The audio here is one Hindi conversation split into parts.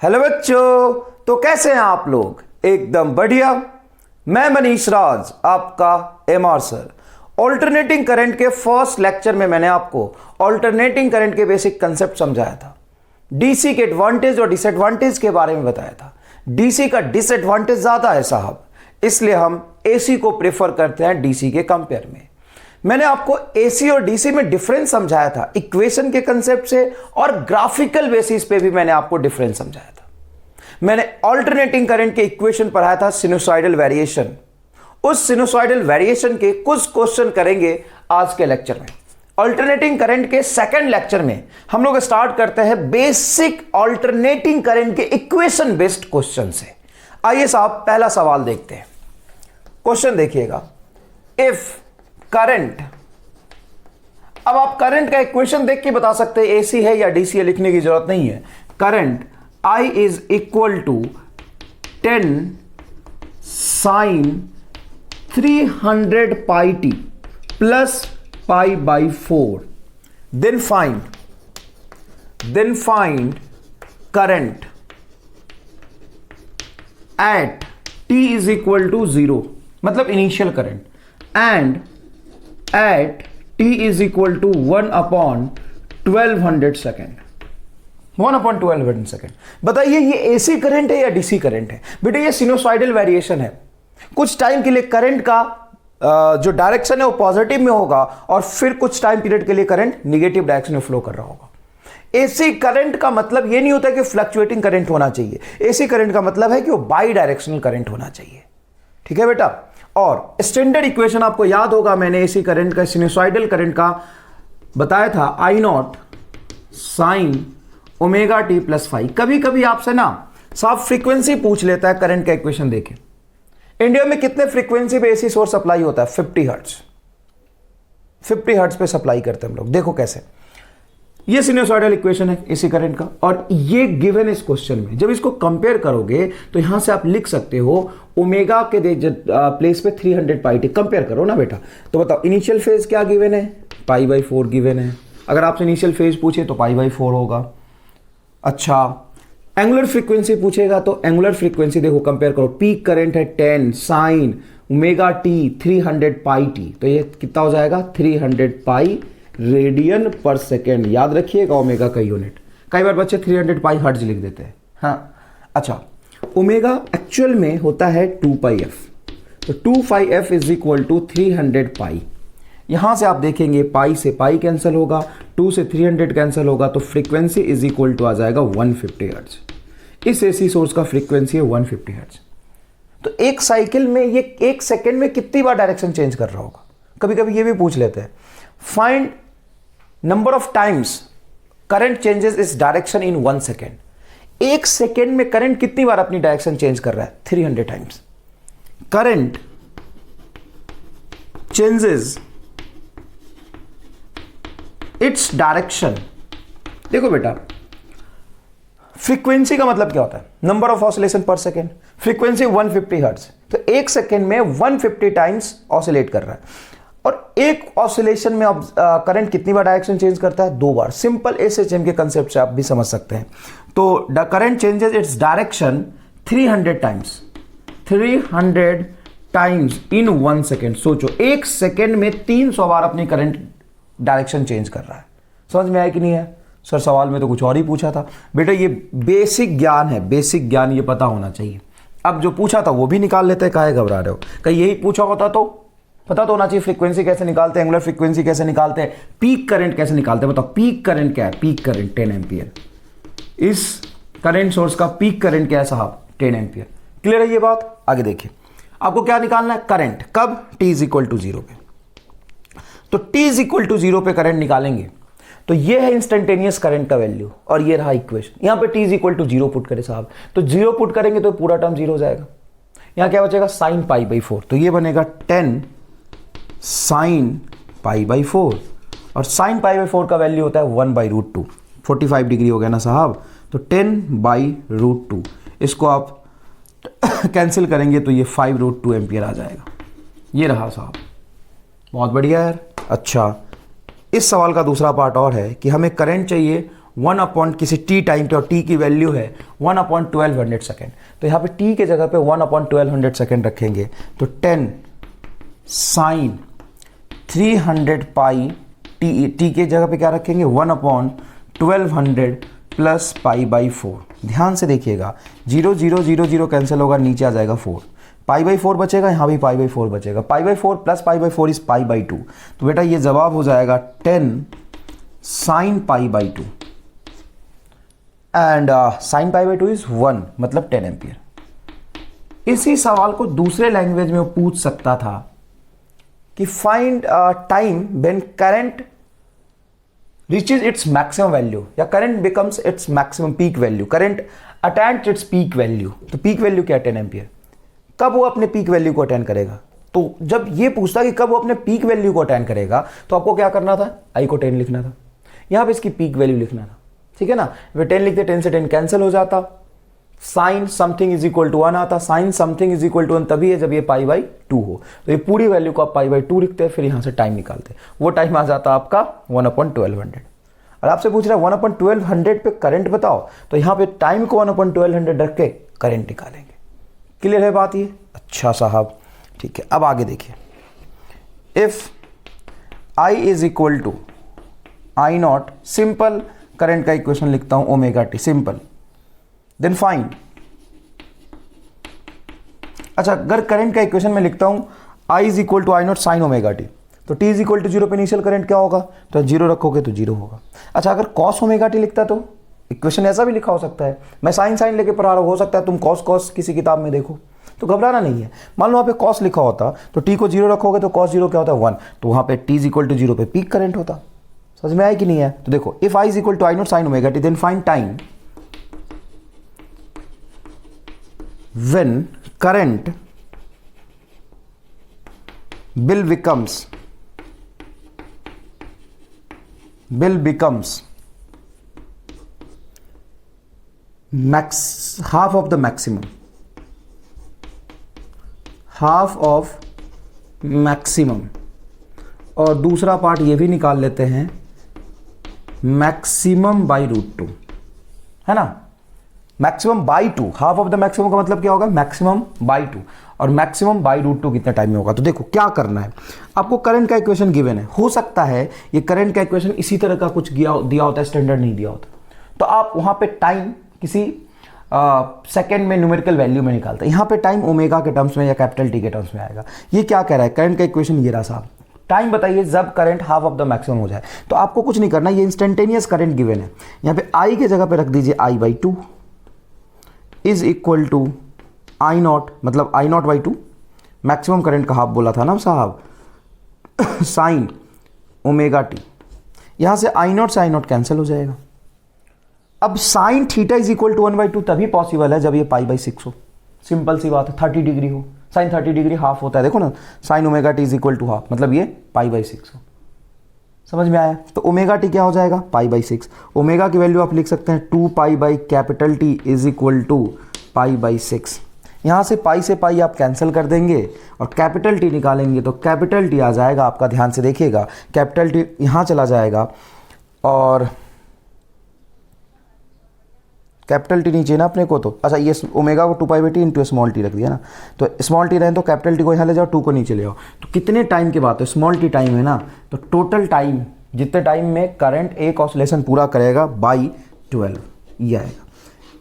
हेलो बच्चों, तो कैसे हैं आप लोग? एकदम बढ़िया। मैं मनीष राज, आपका एमआर सर। ऑल्टरनेटिंग करंट के फर्स्ट लेक्चर में मैंने आपको ऑल्टरनेटिंग करंट के बेसिक कंसेप्ट समझाया था, डीसी के एडवांटेज और डिसएडवांटेज के बारे में बताया था। डीसी का डिसएडवांटेज ज्यादा है साहब, इसलिए हम एसी को प्रेफर करते हैं डीसी के कंपेयर में। मैंने आपको एसी और डीसी में डिफरेंस समझाया था इक्वेशन के कंसेप्ट से, और ग्राफिकल बेसिस पे भी मैंने आपको डिफरेंस समझाया था। मैंने ऑल्टरनेटिंग करंट के इक्वेशन पढ़ाया था सिनुसॉइडल वेरिएशन। उस सिनुसॉइडल वेरिएशन के कुछ क्वेश्चन करेंगे आज के लेक्चर में। ऑल्टरनेटिंग करंट के सेकंड लेक्चर में हम लोग स्टार्ट करते हैं बेसिक ऑल्टरनेटिंग करंट के इक्वेशन बेस्ड क्वेश्चन से। आइए साहब, पहला सवाल देखते हैं। क्वेश्चन देखिएगा, इफ करंट, अब आप करंट का इक्वेशन देख के बता सकते हैं एसी है या डीसी है, लिखने की जरूरत नहीं है। Current I is equal to 10 sine 300 pi t plus pi by 4। Then find current at t is equal to 0, मतलब initial current, and at t is equal to 1/1200 second. 1/1200 second. बताइए ये एसी करंट है या डीसी करंट है? बेटे ये सिनुसॉइडल वेरिएशन है। कुछ टाइम के लिए करंट का जो डायरेक्शन है वो पॉजिटिव में होगा, और फिर कुछ टाइम पीरियड के लिए करंट निगेटिव डायरेक्शन में फ्लो कर रहा होगा। एसी करंट का मतलब ये नहीं होता कि फ्लक्चुएटिंग करंट होना चाहिए। एसी करंट का मतलब है कि वो बाई डायरेक्शनल करंट होना चाहिए। ठीक है बेटा। और स्टैंडर्ड इक्वेशन आपको याद होगा, मैंने एसी करंट का, सिनुसॉइडल करंट का बताया था, I not sine omega T plus five. कभी कभी आपसे ना साफ फ्रीक्वेंसी पूछ लेता है करंट का इक्वेशन देके। इंडिया में कितने फ्रीक्वेंसी पे एसी सोर्स सप्लाई होता है? 50 हर्ट्ज। 50 हर्ट्ज पे सप्लाई करते हैं हम लोग। देखो कैसे, ये सिनुसॉइडल इक्वेशन है एसी करंट का, और ये गिवन इस क्वेश्चन में। जब इसको कंपेयर करोगे तो यहां से आप लिख सकते हो ओमेगा के प्लेस पे 300 पाई टी। कंपेयर करो ना बेटा। तो बताओ इनिशियल फेज क्या गिवन है? पाई बाई 4 गिवन है। अगर आपसे इनिशियल फेज पूछे तो पाई बाई 4 होगा। अच्छा, एंगुलर फ्रीक्वेंसी पूछेगा तो एंगुलर फ्रीक्वेंसी देखो, कंपेयर करो। पीक करंट है 10 sine omega T 300 pi T, तो ये कितना हो जाएगा? 300 पाई रेडियन पर सेकेंड। याद रखिएगा ओमेगा का यूनिट। कई बार बच्चे 300 पाई हर्ट्ज लिख देते हैं। हाँ, अच्छा, ओमेगा एक्चुअल में होता है 2 पाई एफ, तो 2 पाई एफ इज इक्वल टू 300 पाई। यहां से आप देखेंगे पाई से पाई कैंसिल होगा, 2 से 300 कैंसिल होगा, तो फ्रीक्वेंसी इज इक्वल टू आ जाएगा 150 हर्ट्ज। इस एसी सोर्स का फ्रीक्वेंसी है 150 हर्ट्ज। तो एक साइकिल में ये 1 सेकेंड में कितनी बार डायरेक्शन चेंज कर रहा होगा? कभी कभी ये भी पूछ लेते हैं, find number of times current changes इस डायरेक्शन इन 1 सेकेंड। 1 सेकेंड में करंट कितनी बार अपनी डायरेक्शन चेंज कर रहा है? 300 times. Current changes its direction. देखो बेटा, फ्रीक्वेंसी का मतलब क्या होता है? नंबर ऑफ ऑसिलेशन पर सेकेंड। फ्रीक्वेंसी 150 हर्ट्ज, तो 1 सेकेंड में 150 टाइम्स ऑसिलेट कर रहा है। और एक ऑसिलेशन में आप करंट कितनी बार डायरेक्शन चेंज करता है? 2 बार। सिंपल एसएचएम के कंसेप्ट से आप भी समझ सकते हैं। तो the current changes its direction 300 times, 300 times in 1 second. सोचो 1 सेकेंड में 300 बार अपनी करंट डायरेक्शन चेंज कर रहा है। समझ में आया कि नहीं है? सर सवाल में तो कुछ और ही पूछा था। बेटा ये बेसिक ज्ञान है, बेसिक ज्ञान ये पता होना चाहिए। अब जो पूछा था वो भी निकाल लेते हैं, काहे घबरा रहे हो? कहीं यही पूछा होता तो पता तो होना चाहिए फ्रीक्वेंसी कैसे निकालते हैं, एंगुलर फ्रीक्वेंसी कैसे निकालते हैं, पीक करंट कैसे निकालते हैं। बताओ पीक करंट क्या है? Peak current 10 ampere. इस करंट सोर्स का पीक करंट क्या है साहब? 10 एम्पियर। क्लियर है ये बात? आगे देखिए, आपको क्या निकालना है? करंट। कब? t इज इक्वल टू 0 पे। तो t इज इक्वल टू 0 पे करंट निकालेंगे तो ये है इंस्टेंटेनियस करंट का वैल्यू, और ये रहा इक्वेशन। यहां पे t is equal to 0 put करें साहब, तो 0 पुट करेंगे तो पूरा टर्म 0 हो जाएगा। यहां क्या बचेगा? साइन पाई बाई 4, तो ये बनेगा 10 साइन पाई बाई 4, और साइन पाई बाई 4 का वैल्यू होता है 1/√2। 45 डिग्री हो गया ना साहब, तो 10/√2। इसको आप कैंसिल करेंगे तो ये 5√2 एम्पियर आ जाएगा। ये रहा साहब, बहुत बढ़िया यार। अच्छा, इस सवाल का दूसरा पार्ट और है कि हमें करंट चाहिए 1 अपॉन किसी टी टाइम पे, और टी की वैल्यू है 1 अपॉन 1200 सेकेंड, तो यहाँ पे टी के जगह पे 1 अपॉन 1200 सेकेंड रखेंगे, तो 10 साइन 300 पाई टी के जगह पे क्या रखेंगे 1 अपॉन 1200 प्लस पाई बाई 4। ध्यान से देखिएगा, 0 0 0 0 कैंसिल होगा, नीचे आ जाएगा 4, पाई बाई 4 बचेगा, यहाँ भी पाई बाई 4 बचेगा, पाई by 4 plus pi by 4 is pi by 2। तो बेटा ये जवाब हो जाएगा 10 sine pi by 2, and sine pi by 2 is 1, मतलब 10 एम्पियर। इसी सवाल को दूसरे लैंग्वेज में वो पूछ सकता था कि find time when current reaches its maximum value, या current becomes its maximum peak value, current attains its peak value। तो peak value क्या है 10 एम्पियर, कब वो अपने peak value को अटेंड करेगा। तो जब ये पूछता कि कब वो अपने peak value को अटेंड करेगा, तो आपको क्या करना था, i को 10 लिखना था, यहाँ पे इसकी peak value लिखना था, ठीक है ना। वे 10 लिखते, 10 से 10 कैंसिल हो जाता, sine something is equal to 1 आता, sine something is equal to 1 तभी है जब ये पाई बाई 2 हो। तो ये पूरी वैल्यू को आप पाई बाई 2 लिखते हैं, फिर यहाँ से टाइम निकालते हैं, वो टाइम आ जाता आपका 1 अपॉन 1200। और आपसे पूछ रहा है 1 अपॉन 1200 पे करंट बताओ, तो यहाँ पे टाइम को 1 अपॉन 1200 रख के करंट निकालेंगे। क्लियर है बात ये? अच्छा साहब, ठीक है। अब आगे देखिए, if I is equal to I naught, simple current का इक्वेशन लिखता हूं omega T, simple, then find. अच्छा, अगर करंट का इक्वेशन में लिखता हूं I is equal to I naught sine omega T, तो टी इज इक्वल टू 0 पे इनिशियल करंट क्या होगा, तो 0 रखोगे तो 0 होगा। अच्छा, अगर कॉस ओमेगा टी लिखता तो इक्वेशन ऐसा भी लिखा हो सकता है, मैं साइन साइन लेके पढ़ा रहा हूं, हो सकता है तुम कॉस कॉस किसी किताब में देखो, तो घबराना नहीं है। मान लो वहाँ पे कॉस लिखा होता तो टी को 0 रखोगे तो कॉस 0 क्या होता है 1, तो वहाँ पे टी इज इक्वल टू 0 पे पीक करंट होता। समझ में आया कि नहीं है? तो देखो, if I is equal to I naught sine omega t, then find time when current bill becomes half of the maximum, और दूसरा पार्ट ये भी निकाल लेते हैं मैक्सिमम बाई रूट 2, है ना। Maximum by 2, half of the maximum का मतलब क्या होगा, मैक्सिमम बाई 2, और मैक्सिमम बाई रूट 2 कितने टाइम में होगा। तो देखो क्या करना है, आपको करंट का इक्वेशन गिवन है, हो सकता है ये करंट का इक्वेशन इसी तरह का कुछ दिया होता है, स्टैंडर्ड नहीं दिया होता, तो आप वहां पे टाइम किसी सेकेंड में न्यूमेरिकल वैल्यू में निकालते हैं। यहाँ पे टाइम ओमेगा के टर्म्स में या कैपिटल टी के टर्म्स में आएगा। ये क्या कह रहा है, करंट का इक्वेशन ये रहा साहब, टाइम बताइए जब current half of the maximum हो जाए। तो आपको कुछ नहीं करना, ये इंस्टेंटेनियस करंट गिवन है, यहाँ पे आई के जगह पे रख दीजिए I by 2 is equal to I naught, मतलब I naught by 2, maximum current का हाफ बोला था ना साहब, साइन ओमेगा टी, यहां से आई नॉट से आई नॉट कैंसिल हो जाएगा। अब sine theta is equal to 1/2 तभी पॉसिबल है जब ये पाई बाई 6 हो, सिंपल सी बात है, 30 डिग्री हो, साइन 30 डिग्री हाफ होता है, देखो ना, sine omega t is equal to half, मतलब ये पाई बाई 6 हो। समझ में आया? तो ओमेगा टी क्या हो जाएगा, पाई बाई 6। ओमेगा की वैल्यू आप लिख सकते हैं 2 pi by capital T is equal to pi by 6। यहाँ से पाई आप कैंसिल कर देंगे और कैपिटल टी निकालेंगे, तो कैपिटल टी आ जाएगा आपका, ध्यान से देखिएगा, कैपिटल टी यहाँ चला जाएगा और कैपिटल टी नीचे ना अपने को, तो अच्छा ये ओमेगा को 2 pi by T into small T रख दिया ना, तो स्मॉल टी रहे तो कैपिटल टी को यहाँ ले जाओ, 2 को नीचे ले आओ, तो कितने टाइम के बाद, तो स्मॉल टी टाइम है ना, तो टोटल टाइम जितने टाइम में करंट एक ऑसिलेशन पूरा करेगा बाई 12 ये आएगा।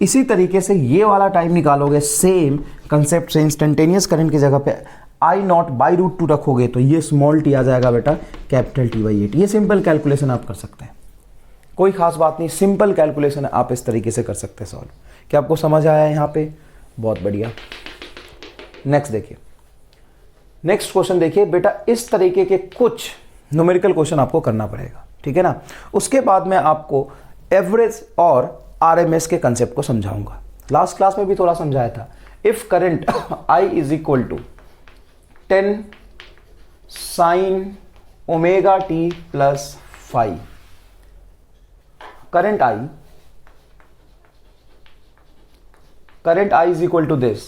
इसी तरीके से ये वाला टाइम निकालोगे, सेम कंसेप्ट से, इंस्टेंटेनियस करंट की जगह पे आई नॉट बाई रूट 2 रखोगे तो ये स्मॉल टी आ जाएगा बेटा कैपिटल टी बाई 8। ये सिंपल कैलकुलेशन आप कर सकते हैं, कोई खास बात नहीं, सिंपल कैलकुलेशन आप इस तरीके से कर सकते हैं सॉल्व। क्या आपको समझ आया यहाँ पे? बहुत बढ़िया। नेक्स्ट देखिए, नेक्स्ट क्वेश्चन देखिए बेटा, इस तरीके के कुछ न्यूमेरिकल क्वेश्चन आपको करना पड़ेगा, ठीक है ना। उसके बाद मैं आपको एवरेज और आरएमएस के कंसेप्ट को समझाऊंगा। लास्ट क्लास में भी थोड़ा समझाया था। If current I is equal to 10 sine omega T plus 5, current I is equal to this,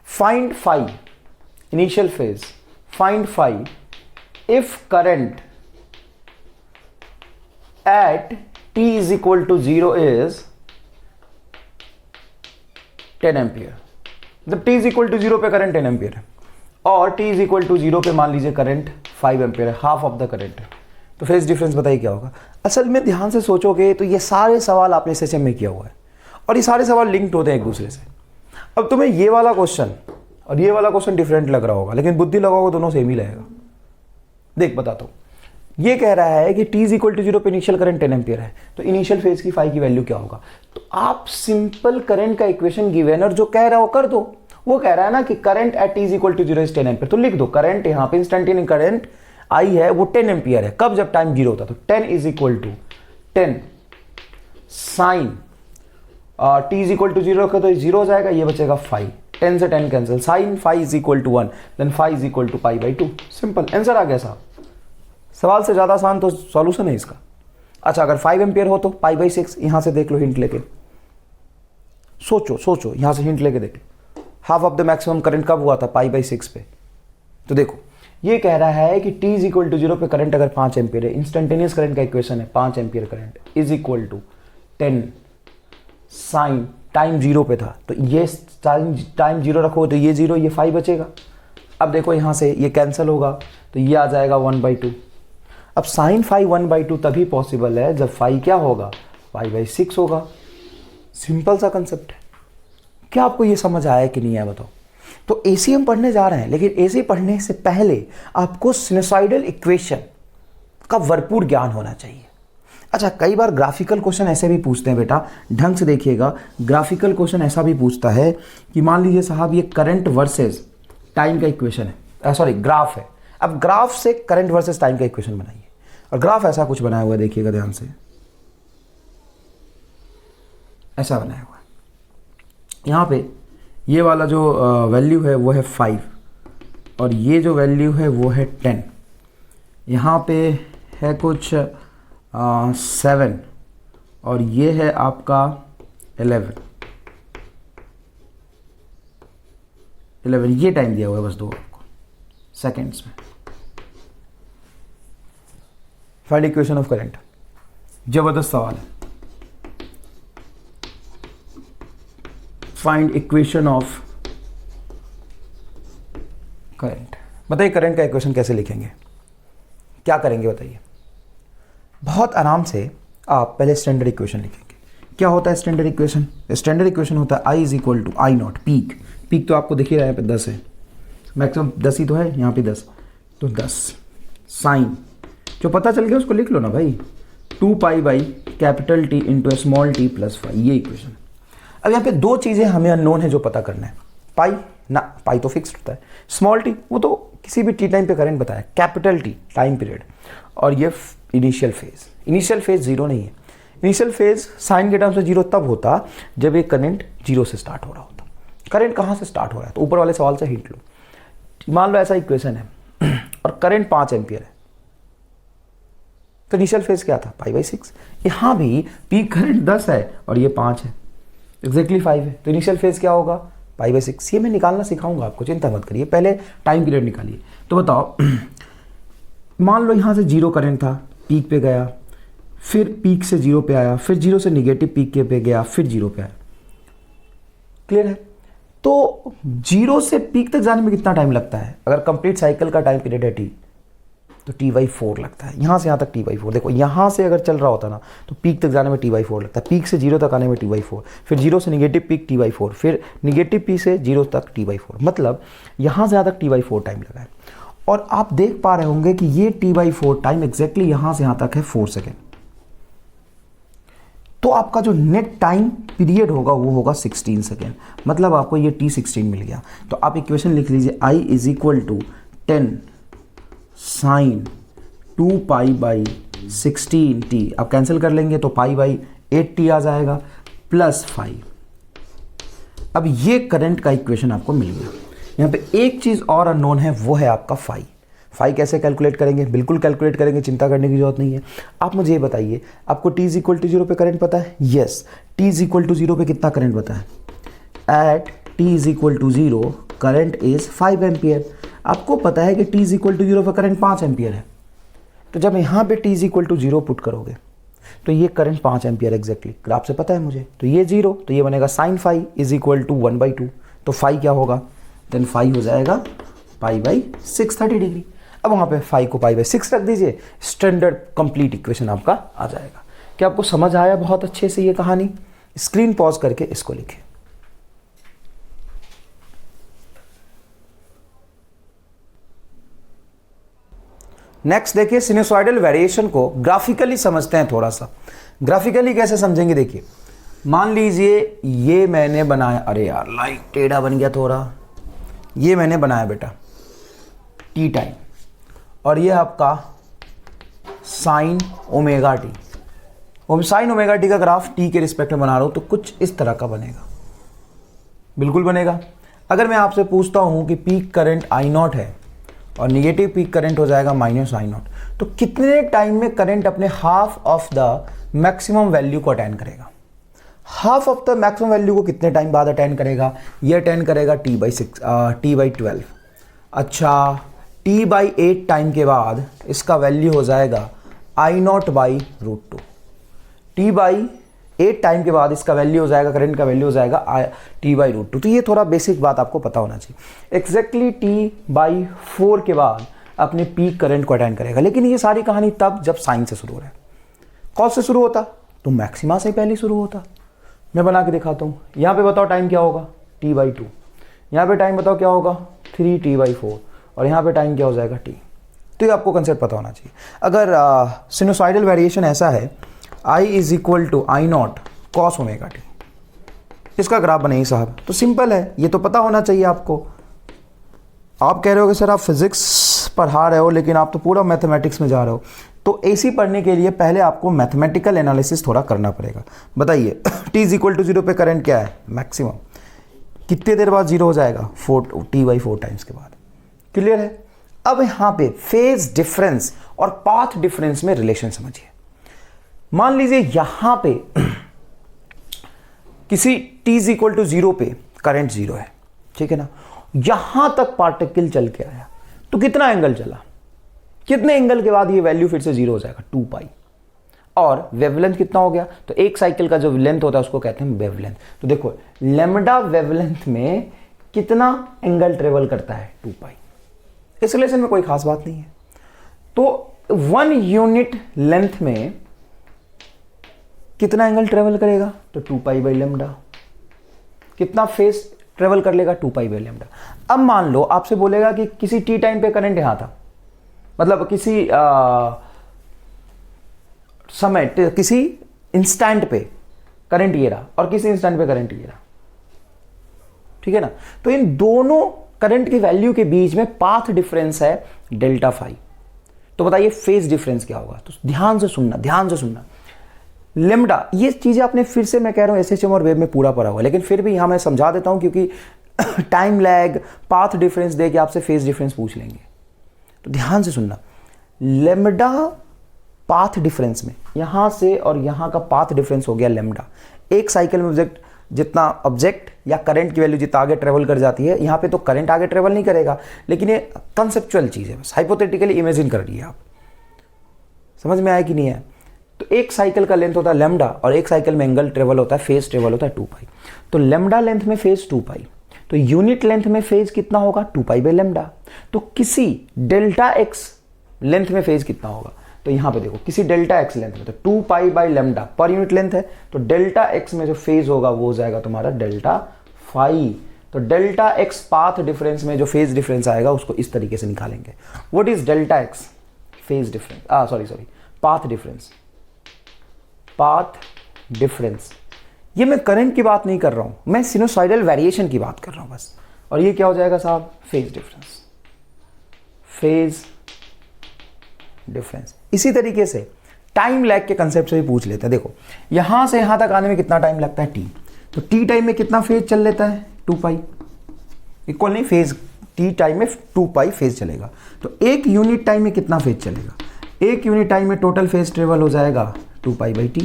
find phi, initial phase, find phi if current at t is equal to 0 is 10 ampere, मतलब t इज इक्वल टू 0 पे करंट 10 एम्पियर है और t इज इक्वल टू 0 पे मान लीजिए करंट 5 एम्पियर है, हाफ ऑफ द करंट है। तो फेज डिफरेंस बताइए क्या होगा। असल में ध्यान से सोचोगे तो ये सारे सवाल आपने SHM में किया हुआ है और ये सारे सवाल लिंक्ड होते हैं एक दूसरे से। अब तुम्हें ये वाला क्वेश्चन और ये वाला क्वेश्चन डिफरेंट लग रहा होगा, लेकिन बुद्धि लगाओगे दोनों सेम ही लगेगा। देख बताता हूँ, ये कह रहा है कि t इज इक्वल टू 0 पे इनिशियल करंट 10 एम्पियर है, तो इनिशियल फेज की फाई की वैल्यू क्या होगा। तो आप सिंपल करंट का इक्वेशन गिवन और जो कह रहा हो कर दो। वो कह रहा है ना कि current at t is equal to 0 is 10 ampere, तो लिख दो करंट यहाँ पे इंस्टेंटेनियस करंट आई है वो 10 एम्पियर है। कब, जब टाइम 0 होता, तो 10 is equal to 10 sine t is equal to 0 रखो तो 0 हो जाएगा, ये बचेगा 5, 10 से 10 cancel, sine 5 is equal to 1, then 5 is equal to pi by 2। Simple answer आ गया साहब। सवाल से ज्यादा आसान तो सॉल्यूशन है इसका। अच्छा, अगर 5 एम्पियर हो तो पाई बाई 6, यहां से देख लो हिंट लेके, सोचो यहां से हिंट लेके देख लो, half of the maximum current कब हुआ था, पाई बाई 6 पे। तो देखो ये कह रहा है कि t इज इक्वल टू 0 पे करंट अगर 5 एम्पियर है, इंस्टेंटेनियस करंट का इक्वेशन है 5 ampere current is equal to 10 sine time 0 पे था, तो ये टाइम 0 रखो तो ये 0, ये 5 बचेगा। अब देखो यहाँ से ये कैंसिल होगा तो ये आ जाएगा 1/2। अब साइन 5 1/2 तभी पॉसिबल है जब 5 क्या होगा, पाई बाई 6 होगा। सिंपल सा कंसेप्ट है। क्या आपको ये समझ आया कि नहीं आया बताओ। तो AC हम पढ़ने जा रहे हैं, लेकिन AC पढ़ने से पहले आपको सिनुसॉइडल इक्वेशन का भरपूर ज्ञान होना चाहिए। अच्छा, कई बार ग्राफिकल क्वेश्चन ऐसे भी पूछते हैं बेटा, ढंग से देखिएगा। ग्राफिकल क्वेश्चन ऐसा भी पूछता है कि मान लीजिए साहब ये करंट वर्सेस टाइम का इक्वेशन है, सॉरी ग्राफ है। अब ग्राफ से करंट वर्सेस टाइम का इक्वेशन बनाइए, और ग्राफ ऐसा कुछ बनाया हुआ है, देखिएगा ध्यान से, ऐसा बनाया हुआ है। यहाँ पे ये वाला जो वैल्यू है वो है 5 और ये जो वैल्यू है वो है 10। यहाँ पे है कुछ 7 और ये है आपका 11 ये टाइम दिया हुआ है बस दो आपको सेकेंड्स में। फाइंड इक्वेशन ऑफ करंट, जबरदस्त सवाल है। Find equation of current. बताइए करंट का इक्वेशन कैसे लिखेंगे, क्या करेंगे बताइए। बहुत आराम से आप पहले स्टैंडर्ड इक्वेशन लिखेंगे। क्या होता है स्टैंडर्ड इक्वेशन? स्टैंडर्ड इक्वेशन होता है I is equal to I naught peak. Peak तो आपको दिख ही रहा है, यहाँ पे 10 है, मैक्सिमम 10 ही तो है, यहाँ पे 10, तो 10 साइन जो पता चल गया उसको लिख लो ना भाई, 2 pi by capital T into small t plus 5, ये इक्वेशन। अब यहाँ पे दो चीज़ें हमें अननोन है जो पता करना है। पाई ना, पाई तो फिक्स्ड होता है, स्मॉल t वो तो किसी भी t टाइम पे करंट बताया, कैपिटल T टाइम पीरियड, और ये इनिशियल फेज। इनिशियल फेज 0 नहीं है, इनिशियल फेज साइन के टर्म से 0 तब होता जब ये करंट 0 से स्टार्ट हो रहा होता। करंट कहाँ से स्टार्ट हो रहा है, तो ऊपर वाले सवाल से हिंट लो। मान लो ऐसा इक्वेशन है और करंट 5 एम्पियर है, तो इनिशियल फेज क्या था, पाई बाई 6। यहाँ भी पीक करंट 10 है और ये 5 है, एग्जैक्टली 5 है, तो इनिशियल फेज क्या होगा, पाई बाई 6। ये मैं निकालना सिखाऊंगा आपको, चिंता मत करिए, पहले टाइम पीरियड निकालिए। तो बताओ मान लो यहाँ से 0 करंट था, पीक पे गया, फिर पीक से 0 पे आया, फिर 0 से निगेटिव पीक के पे गया, फिर 0 पे आया। क्लियर है? तो 0 से पीक तक जाने में कितना टाइम लगता है? अगर कंप्लीट साइकिल का टाइम पीरियड है t, तो t/4 लगता है। यहाँ से यहाँ तक t/4। देखो यहाँ से अगर चल रहा होता ना तो पीक तक जाने में t/4 लगता है, पीक से 0 तक आने में t/4, फिर 0 से निगेटिव पीक t/4, फिर निगेटिव पीक से 0 तक t/4, मतलब यहाँ से यहाँ तक t/4 टाइम लगा है। और आप देख पा रहे होंगे कि ये t/4 टाइम एग्जैक्टली यहाँ से यहाँ तक है 4 सेकेंड। तो आपका जो नेट टाइम पीरियड होगा वो होगा 16 सेकेंड, मतलब आपको ये t16 मिल गया। तो आप इक्वेशन लिख लीजिए, I is equal to 10 sine 2 pi by 16t। आप कैंसिल कर लेंगे तो पाई बाई 8t आ जाएगा प्लस 5। अब ये करंट का इक्वेशन आपको मिल गया। यहाँ पे एक चीज़ और अननोन है, वो है आपका फाई। फाई कैसे कैलकुलेट करेंगे? बिल्कुल कैलकुलेट करेंगे, चिंता करने की जरूरत नहीं है। आप मुझे ये बताइए, आपको t इज इक्वल टू 0 पे करंट पता है? Yes. t is equal to 0 पे कितना करंट पता है? At t is equal to 0 current is 5 ampere. आपको पता है कि t इज इक्वल टू 0 पे करंट 5 एम्पियर है। तो जब यहाँ पे t is equal to 0 put करोगे तो ये करंट 5 एम्पियर एग्जैक्टली ग्राफ से पता है मुझे, तो ये 0, तो ये बनेगा sine phi is equal to 1/2, तो फाई क्या होगा, देन फाई हो जाएगा π/6 30 डिग्री। अब वहाँ पे फाई को π/6 रख दीजिए, स्टैंडर्ड कंप्लीट इक्वेशन आपका आ जाएगा। क्या आपको समझ आया बहुत अच्छे से ये कहानी? स्क्रीन पॉज करके इसको लिखें। नेक्स्ट देखिए, सिनुसॉइडल वेरिएशन को ग्राफिकली समझते हैं थोड़ा सा। ग्राफिकली कैसे समझेंगे, देखिए मान लीजिए ये मैंने बनाया, अरे यार लाइट टेढ़ा बन गया थोड़ा, ये मैंने बनाया बेटा टी टाइम, और ये आपका sign omega t, sign omega T का ग्राफ टी के रिस्पेक्ट में बना रहा हूं, तो कुछ इस तरह का बनेगा, बिल्कुल बनेगा। अगर मैं आपसे पूछता हूं कि पीक करंट I0 है और निगेटिव पीक करंट हो जाएगा -I0, तो कितने टाइम में करंट अपने half of the maximum value को अटेंड करेगा? Half of the maximum value को कितने टाइम बाद अटेंड करेगा? ये अटेंड करेगा T/12। अच्छा, T/8 टाइम के बाद इसका वैल्यू हो जाएगा I0/√2। T/8 टाइम के बाद इसका वैल्यू हो जाएगा, करंट का वैल्यू हो जाएगा T/√2। तो ये थोड़ा बेसिक बात आपको पता होना चाहिए। एग्जैक्टली T/4 के बाद अपने पीक करंट को अटेंड करेगा। लेकिन ये सारी कहानी तब जब साइन से शुरू हो रहा है। कौन से शुरू होता? तो मैक्सिमा से पहले शुरू होता। मैं बना के दिखाता हूँ। यहाँ पे बताओ टाइम क्या होगा, T/2। यहाँ पे टाइम बताओ क्या होगा, 3T/4। और यहाँ पे टाइम क्या हो जाएगा, T। तो ये आपको कंसेप्ट पता होना चाहिए। अगर सिनुसॉइडल वेरिएशन ऐसा है, I is equal to I0 cos omega t, इसका ग्राफ बने साहब, तो सिंपल है, ये तो पता होना चाहिए आपको। आप कह रहे हो कि सर आप फिजिक्स पढ़ा रहे हो लेकिन आप तो पूरा मैथमेटिक्स में जा रहे हो, तो AC पढ़ने के लिए पहले आपको मैथमेटिकल एनालिसिस थोड़ा करना पड़ेगा। बताइए T इज इक्वल टू 0 पे करंट क्या है, मैक्सिमम, कितने देर बाद 0 हो जाएगा, T/4 टाइम्स के बाद। क्लियर है? अब यहाँ पे फेज डिफरेंस और पाथ डिफरेंस में रिलेशन समझिए। मान लीजिए यहां पे किसी T इज इक्वल टू 0 पे करंट 0 है, ठीक है ना, यहां तक पार्टिकल चल के आया, तो कितना एंगल चला, कितने एंगल के बाद ये वैल्यू फिर से 0 हो जाएगा, 2π। और वेवलेंथ कितना हो गया, तो एक साइकिल का जो लेंथ होता है उसको कहते हैं वेवलेंथ। तो देखो लैम्डा वेवलेंथ में कितना एंगल ट्रेवल करता है, 2π। इस रिलेशन में कोई खास बात नहीं है। तो 1 यूनिट लेंथ में कितना एंगल ट्रेवल करेगा, तो 2π/λ। कितना फेस ट्रेवल कर लेगा, 2π/λ। अब मान लो आपसे बोलेगा कि किसी T टाइम पे करंट यहां था, मतलब किसी समय, किसी इंस्टेंट पे करंट ये रहा और किसी इंस्टेंट पे करंट ये रहा, ठीक है ना। तो इन दोनों करंट की वैल्यू के बीच में पाथ डिफरेंस है ΔΦ। तो बताइए फेज डिफरेंस क्या होगा, तो ध्यान से सुनना, ध्यान से सुनना। लेम्डा, ये चीजें आपने फिर से, मैं कह रहा हूं SHM और वेब में पूरा पढ़ा हुआ, लेकिन फिर भी यहां मैं समझा देता हूं क्योंकि टाइम लैग, पाथ डिफरेंस दे के आपसे फेज डिफरेंस पूछ लेंगे। तो ध्यान से सुनना, लेम्डा पाथ डिफरेंस में यहां से और यहां का पाथ डिफरेंस हो गया लेम्डा। एक साइकिल में ऑब्जेक्ट जितना ऑब्जेक्ट या करंट की वैल्यू जितना आगे ट्रेवल कर जाती है, यहां पे तो करंट आगे ट्रेवल नहीं करेगा, लेकिन ये कंसेप्चुअल चीज है, बस हाइपोथेटिकली इमेजिन कर रही है आप। समझ में आया कि नहीं है? तो एक साइकिल का लेंथ होता है लेम्डा और एक साइकिल में एंगल ट्रेवल होता है, फेज ट्रेवल होता है 2π। तो लेम्डा लेंथ में फेज 2π, तो यूनिट लेंथ में फेज कितना होगा, 2π/λ। तो किसी Δx लेंथ में फेज कितना होगा, तो यहां पे देखो किसी Δx लेंथ में, तो 2π/λ पर यूनिट लेंथ है, तो Δx में जो फेज होगा वो हो जाएगा तुम्हारा ΔΦ। तो Δx पाथ डिफरेंस में जो फेज डिफरेंस आएगा उसको इस तरीके से निकालेंगे। What is Δx? Phase difference, sorry path difference, path difference. ये मैं करंट की बात नहीं कर रहा हूं, मैं सिनुसॉइडल वेरिएशन की बात कर रहा हूं बस। और ये क्या हो जाएगा साहब, फेज डिफरेंस, फेज डिफरेंस। इसी तरीके से टाइम लैग के कंसेप्ट से भी पूछ लेते हैं। देखो यहां से यहां तक आने में कितना टाइम लगता है, T। तो T टाइम में कितना फेज चल लेता है, 2π। इक्वल नहीं, फेज T टाइम में 2π फेज चलेगा। तो एक यूनिट टाइम में कितना फेज चलेगा, एक यूनिट टाइम में टोटल फेज ट्रेवल हो जाएगा 2π/T,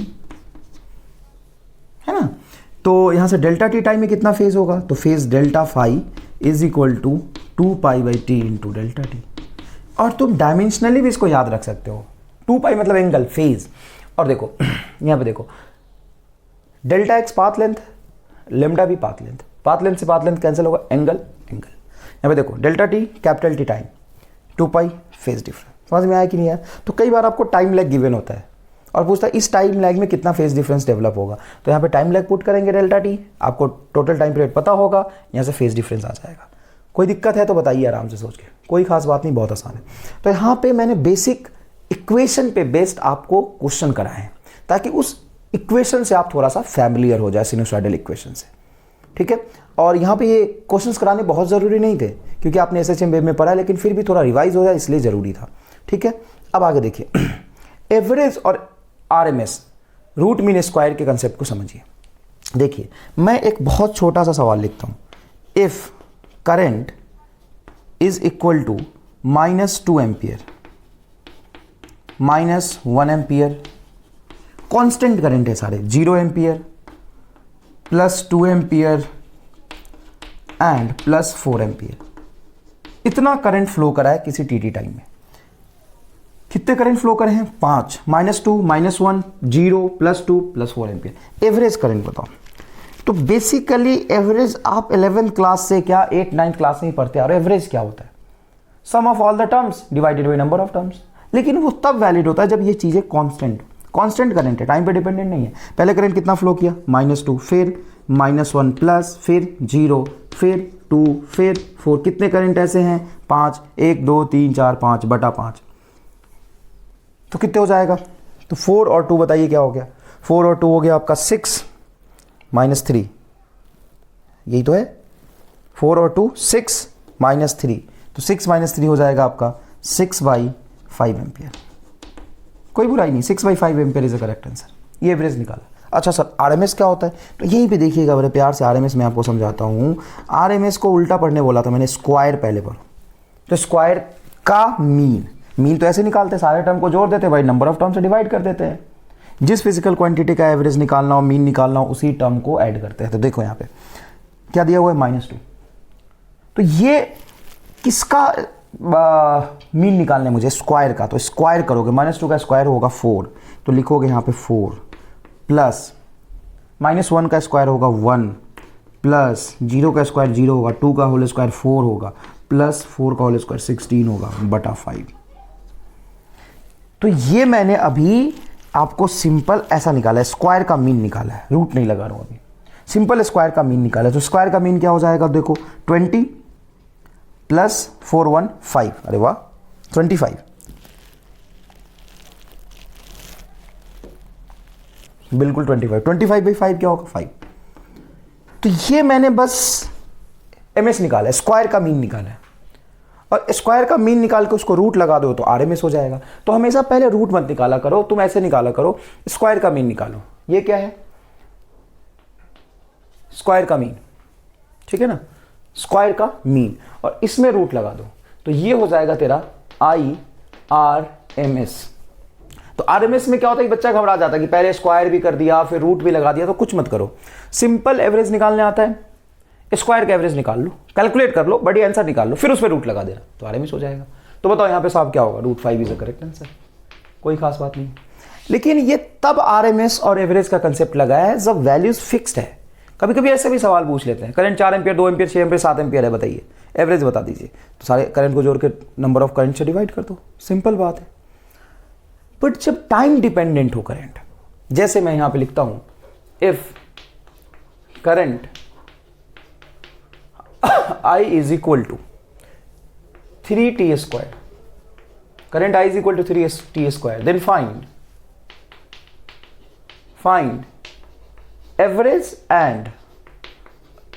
है ना। तो यहां से ΔT टाइम में कितना फेज होगा, तो phase ΔΦ is equal to 2π/T into ΔT। और तुम डायमेंशनली भी इसको याद रख सकते हो, 2π मतलब एंगल, फेज, और देखो यहाँ पे देखो delta x path length, lambda भी पाथ लेंथ, पाथ लेंथ से पाथ लेंथ कैंसिल होगा, एंगल एंगल। यहाँ पे देखो delta T capital T time 2 pi phase difference. समझ में आया कि नहीं आया? तो कई बार आपको टाइम लैग गिवन होता है और पूछता है इस टाइम लैग में कितना फेज डिफरेंस डेवलप होगा, तो यहाँ पे टाइम लैग पुट करेंगे डेल्टा टी, आपको टोटल टाइम पीरियड पता होगा, यहाँ से फेज डिफरेंस आ जाएगा। कोई दिक्कत है तो बताइए आराम से सोच के, कोई खास बात नहीं, बहुत आसान है। तो यहाँ पे मैंने बेसिक इक्वेशन पे बेस्ड आपको क्वेश्चन कराए हैं ताकि उस इक्वेशन से आप थोड़ा सा फैमिलियर हो जाए, सिनुसॉइडल इक्वेशन से, ठीक है। और यहाँ पे ये क्वेश्चंस कराने बहुत ज़रूरी नहीं थे क्योंकि आपने एसएचएम वेब में पढ़ा, लेकिन फिर भी थोड़ा रिवाइज हो जाए इसलिए ज़रूरी था, ठीक है। अब आगे देखिए एवरेज और आरएमएस, रूट मीन स्क्वायर के कंसेप्ट को समझिए। देखिए मैं एक बहुत छोटा सा सवाल लिखता हूँ, if current is equal to -2 ampere, -1 ampere, constant current है सारे, 0 एम्पियर +2 एम्पियर एंड +4 एम्पियर, इतना करंट फ्लो करा है किसी टीटी टाइम में। कितने करंट फ्लो करे हैं? 5, -2, -1, 0, +2, +4 एम्पियर। एवरेज करंट बताओ। तो बेसिकली एवरेज आप 11th क्लास से क्या 8th 9th क्लास में ही पढ़ते हैं। और एवरेज क्या होता है? Sum of all the terms divided by number of terms. लेकिन वो तब वैलिड होता है जब ये चीज़ें कांस्टेंट करंट है, टाइम पे डिपेंडेंट नहीं है। पहले करंट कितना फ्लो किया? -2, फिर -1 प्लस, फिर 0, फिर 2, फिर 4। कितने करंट ऐसे हैं? 5, 1 2 3 4 5 बटा 5। तो कितने हो जाएगा? तो 4 और 2 बताइए क्या हो गया? 4 और 2 हो गया आपका 6 -3, यही तो है। 4 और 2 6 -3, तो 6 -3 हो जाएगा आपका 6/5 एम्पियर। कोई बुराई नहीं, 6/5 ampere is the correct answer. ये एवरेज निकाला। अच्छा सर आरएमएस क्या होता है? तो यहीं पे देखिएगा बड़े प्यार से, आरएमएस मैं आपको समझाता हूँ। आरएमएस को उल्टा पढ़ने बोला था मैंने, स्क्वायर पहले पढ़ो। तो स्क्वायर का मीन तो ऐसे निकालते हैं, सारे टर्म को जोड़ देते हैं भाई, नंबर ऑफ टर्म से डिवाइड कर देते हैं। जिस फिजिकल क्वांटिटी का एवरेज निकालना हो, मीन निकालना हो, उसी टर्म को ऐड करते हैं। तो देखो यहाँ पे क्या दिया हुआ है? -2। तो ये किसका मीन निकालना है मुझे? स्क्वायर का। तो स्क्वायर करोगे, -2 का स्क्वायर होगा 4, तो लिखोगे यहाँ पे 4 प्लस -1 का स्क्वायर होगा 1 प्लस 0 का स्क्वायर 0 होगा, 2 का होल स्क्वायर 4 होगा, प्लस 4 का होल स्क्वायर 16 होगा बटा 5। तो ये मैंने अभी आपको सिंपल ऐसा निकाला है, स्क्वायर का मीन निकाला है, रूट नहीं लगा रहा हूं अभी, सिंपल स्क्वायर का मीन निकाला है। तो स्क्वायर का मीन क्या हो जाएगा? देखो 20 प्लस 4 1 5, अरे वाह 25, बिल्कुल 25/5 क्या होगा? 5। तो ये मैंने बस एमएस निकाला है, स्क्वायर का मीन निकाला है। और स्क्वायर का मीन निकाल के उसको रूट लगा दो तो आरएमएस हो जाएगा। तो हमेशा पहले रूट मत निकाला करो, तुम ऐसे निकाला करो, स्क्वायर का मीन निकालो। ये क्या है? स्क्वायर का मीन, ठीक है ना, स्क्वायर का मीन, और इसमें रूट लगा दो तो ये हो जाएगा तेरा IRMS। तो आरएमएस में क्या होता है कि बच्चा घबरा जाता है कि पहले स्क्वायर भी कर दिया फिर रूट भी लगा दिया। तो कुछ मत करो, सिंपल एवरेज निकालने आता है, स्क्वायर का एवरेज निकाल लो, कैलकुलेट कर लो, बड़ी आंसर निकाल लो, फिर उस पर रूट लगा देना तो आरएमएस हो जाएगा। तो बताओ यहाँ पे साहब क्या होगा? √5 इज द करेक्ट आंसर। कोई खास बात नहीं। लेकिन ये तब आरएमएस और एवरेज का कंसेप्ट लगाया है जब वैल्यूज फिक्स्ड है। कभी कभी ऐसे भी सवाल पूछ लेते हैं, current 4 ampere 2 ampere 6 ampere 7 ampere है, बताइए एवरेज बता दीजिए। तो सारे करंट को जोड़ के नंबर ऑफ करंट से डिवाइड कर दो, सिंपल बात है। बट जब टाइम डिपेंडेंट हो करंट, जैसे मैं यहां पे लिखता हूं, if current I is equal to 3t², current I is equal to 3t², then find average and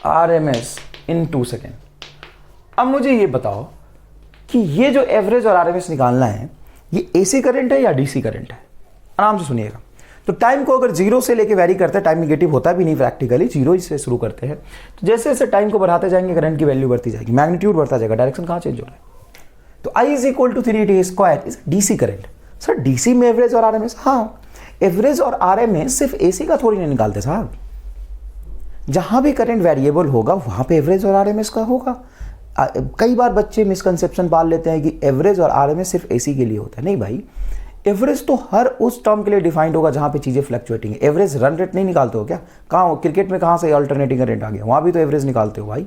RMS in 2 second. अब मुझे ये बताओ कि ये जो एवरेज और आरएमएस निकालना है, ये एसी करंट है या डीसी करंट है? आराम से सुनिएगा। तो टाइम को अगर 0 से लेके वैरी करते हैं, टाइम निगेटिव होता भी नहीं प्रैक्टिकली, 0 से शुरू करते हैं, तो जैसे जैसे टाइम को बढ़ाते जाएंगे करंट की वैल्यू बढ़ती जाएगी, मैग्नीट्यूड बढ़ता जाएगा, डायरेक्शन कहाँ चेंज हो रहा है। तो I is equal to 3t² is DC current. Sir DC में एवरेज और आरएमएस? हाँ, एवरेज और आरएमएस सिर्फ एसी का थोड़ी नहीं निकालते साहब, जहां भी करंट वेरिएबल होगा वहां पे एवरेज और आरएमएस का होगा। कई बार बच्चे मिसकंसेप्शन पाल लेते हैं कि एवरेज और आरएमएस सिर्फ एसी के लिए होता है। नहीं भाई, एवरेज तो हर उस टर्म के लिए डिफाइंड होगा जहां पे चीजें फ्लक्चुएटिंग है। एवरेज रन रेट नहीं निकालते हो क्या? कहाँ क्रिकेट में, कहां से अल्टरनेटिंग करंट आ गया? वहां भी तो एवरेज निकालते हो भाई।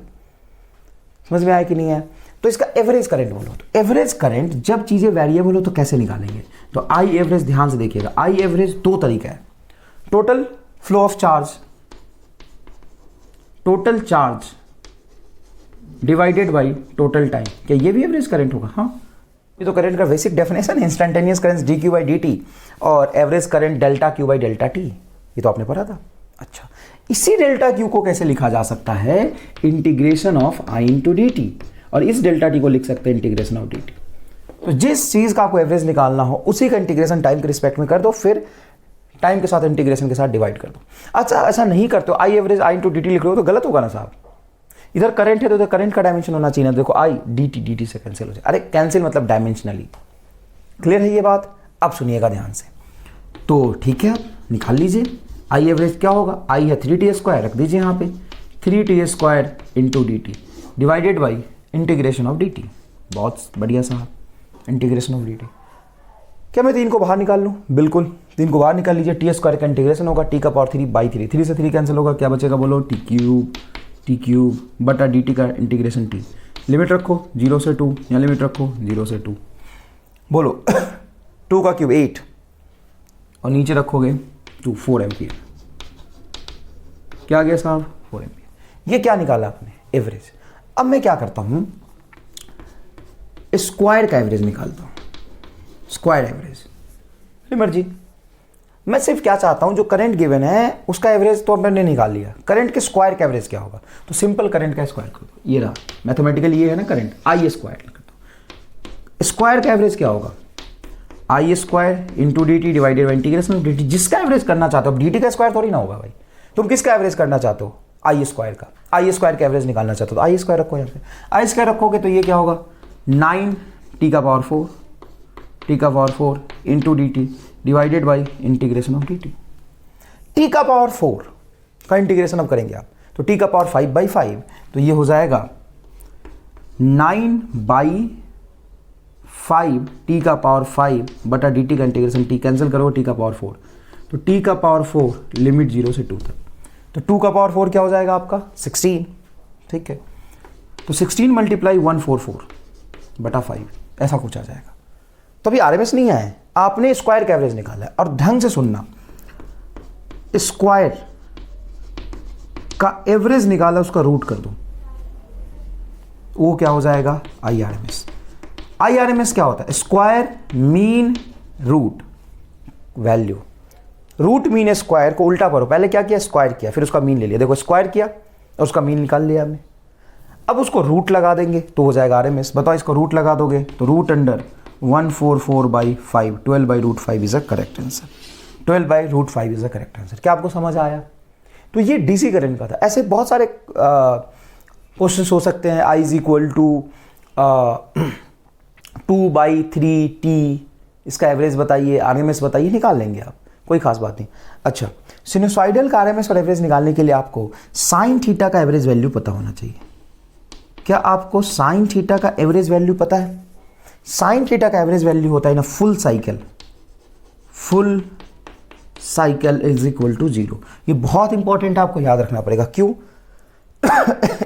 समझ में आया कि नहीं है? तो इसका एवरेज करंट बोलो। तो एवरेज करंट जब चीजें वेरिएबल हो तो कैसे निकालेंगे? तो आई एवरेज, ध्यान से देखिएगा, आई एवरेज दो तरीका है। Total flow of charge, total charge divided by total time. क्या ये भी एवरेज करंट होगा? हाँ, ये तो करंट का बेसिक डेफिनेशन है, instantaneous current D Q by D T और average current delta Q by delta T. ये तो आपने पढ़ा था। अच्छा, इसी डेल्टा क्यू को कैसे लिखा जा सकता है? Integration of I into D T, और इस डेल्टा टी को लिख सकते हैं इंटीग्रेशन ऑफ डी टी। तो जिस चीज का आपको एवरेज निकालना हो उसी का इंटीग्रेशन टाइम के रिस्पेक्ट में कर दो, फिर टाइम के साथ इंटीग्रेशन के साथ डिवाइड कर दो। अच्छा, ऐसा नहीं करते हो, I average I into D T लिख रहे हो तो गलत होगा ना साहब। इधर करंट है तो इधर करंट का डायमेंशन होना चाहिए ना। देखो आई डी टी से कैंसिल हो जाए। अरे कैंसिल मतलब डायमेंशनली। क्लियर है ये बात? अब सुनिएगा ध्यान से। तो ठीक है, निकाल लीजिए आई एवरेज क्या होगा। आई है 3t² रख दीजिए यहाँ पे, 3t² into D T divided by integration of D T. बहुत बढ़िया साहब, इंटीग्रेशन ऑफ डी टी। क्या मैं 3 को बाहर निकाल लूँ? बिल्कुल, 3 को बाहर निकाल लीजिए। t² का इंटीग्रेशन होगा t का पावर 3/3, 3 से 3 कैंसिल होगा, क्या बचेगा बोलो? टी क्यूब बटा डी टी का इंटीग्रेशन टी। लिमिट रखो 0 से 2, या लिमिट रखो 0 से 2, बोलो 2 का क्यूब 8, और नीचे रखोगे 2, 4 एम्पियर। क्या आ गया साहब? 4 एम्पियर। ये क्या निकाला आपने? एवरेज। अब मैं क्या करता हूं, स्क्वायर का एवरेज निकालता हूं। स्क्वायर एवरेज मर्जी। मैं सिर्फ क्या चाहता हूं, जो करंट गिवन है उसका एवरेज तो मैंने निकाल लिया, करंट के स्क्वायर का एवरेज क्या होगा? तो सिंपल करंट का स्क्वायर कर दो। ये रहा मैथमेटिकल, ये है ना करंट, आई स्क्वायर कर दो। स्क्वायर का एवरेज क्या होगा? I square into D T divided by integration of D T. जिसका एवरेज करना चाहते हो, डी टी का स्क्वायर थोड़ी ना होगा भाई। तुम किसका एवरेज करना चाहते हो? आई स्क्वायर का। आई स्क्वायर का एवरेज निकालना चाहते हो तो आई स्क्वायर रखो यहाँ पे। आई स्क्वायर रखोगे तो ये क्या होगा? 9 टी का पावर 4, टी का power 4 into D T divided by integration of D T. T का पावर 4 का इंटीग्रेशन अब करेंगे आप, तो टी का पावर 5/5, तो ये हो जाएगा 9/5 टी का पावर 5 बटा डी टी का इंटीग्रेशन, टी कैंसिल करो, टी का पावर 4, तो टी का पावर 4 लिमिट 0 से 2 तक। तो 2 का पावर 4 क्या हो जाएगा आपका? 16। ठीक है, तो 16 मल्टीप्लाई 144 बटा 5, ऐसा कुछ आ जाएगा। तो अभी आरएमएस नहीं आया है, आपने स्क्वायर का एवरेज निकाला है। और ढंग से सुनना, स्क्वायर का एवरेज निकाला, उसका रूट कर दो, वो क्या हो जाएगा? आई आरएमएस। आई आरएमएस क्या होता है? Square mean root value. Root mean square को उल्टा करो, पहले क्या किया? स्क्वायर किया, फिर उसका मीन ले लिया। देखो स्क्वायर किया और उसका मीन निकाल लिया हमने। अब उसको रूट लगा देंगे तो हो जाएगा आरएमएस। बताओ, इसको रूट लगा दोगे तो root under 144/5, 12/√5 is a correct answer. 12/√5 is a correct answer. क्या आपको समझ आया? तो ये डीसी करंट का था। ऐसे बहुत सारे क्वेश्चन हो सकते हैं। आई इज इक्वल टू 2/3t, इसका एवरेज बताइए, आरएमएस बताइए, निकाल लेंगे आप, कोई खास बात नहीं। अच्छा, सिनुसॉइडल का आरएमएस और एवरेज निकालने के लिए आपको साइन थीटा का एवरेज वैल्यू पता होना चाहिए। क्या आपको साइन थीटा का एवरेज वैल्यू पता है? साइन थीटा का एवरेज वैल्यू होता है ना full cycle, full cycle is equal to 0। ये बहुत इंपॉर्टेंट है, आपको याद रखना पड़ेगा। क्यों?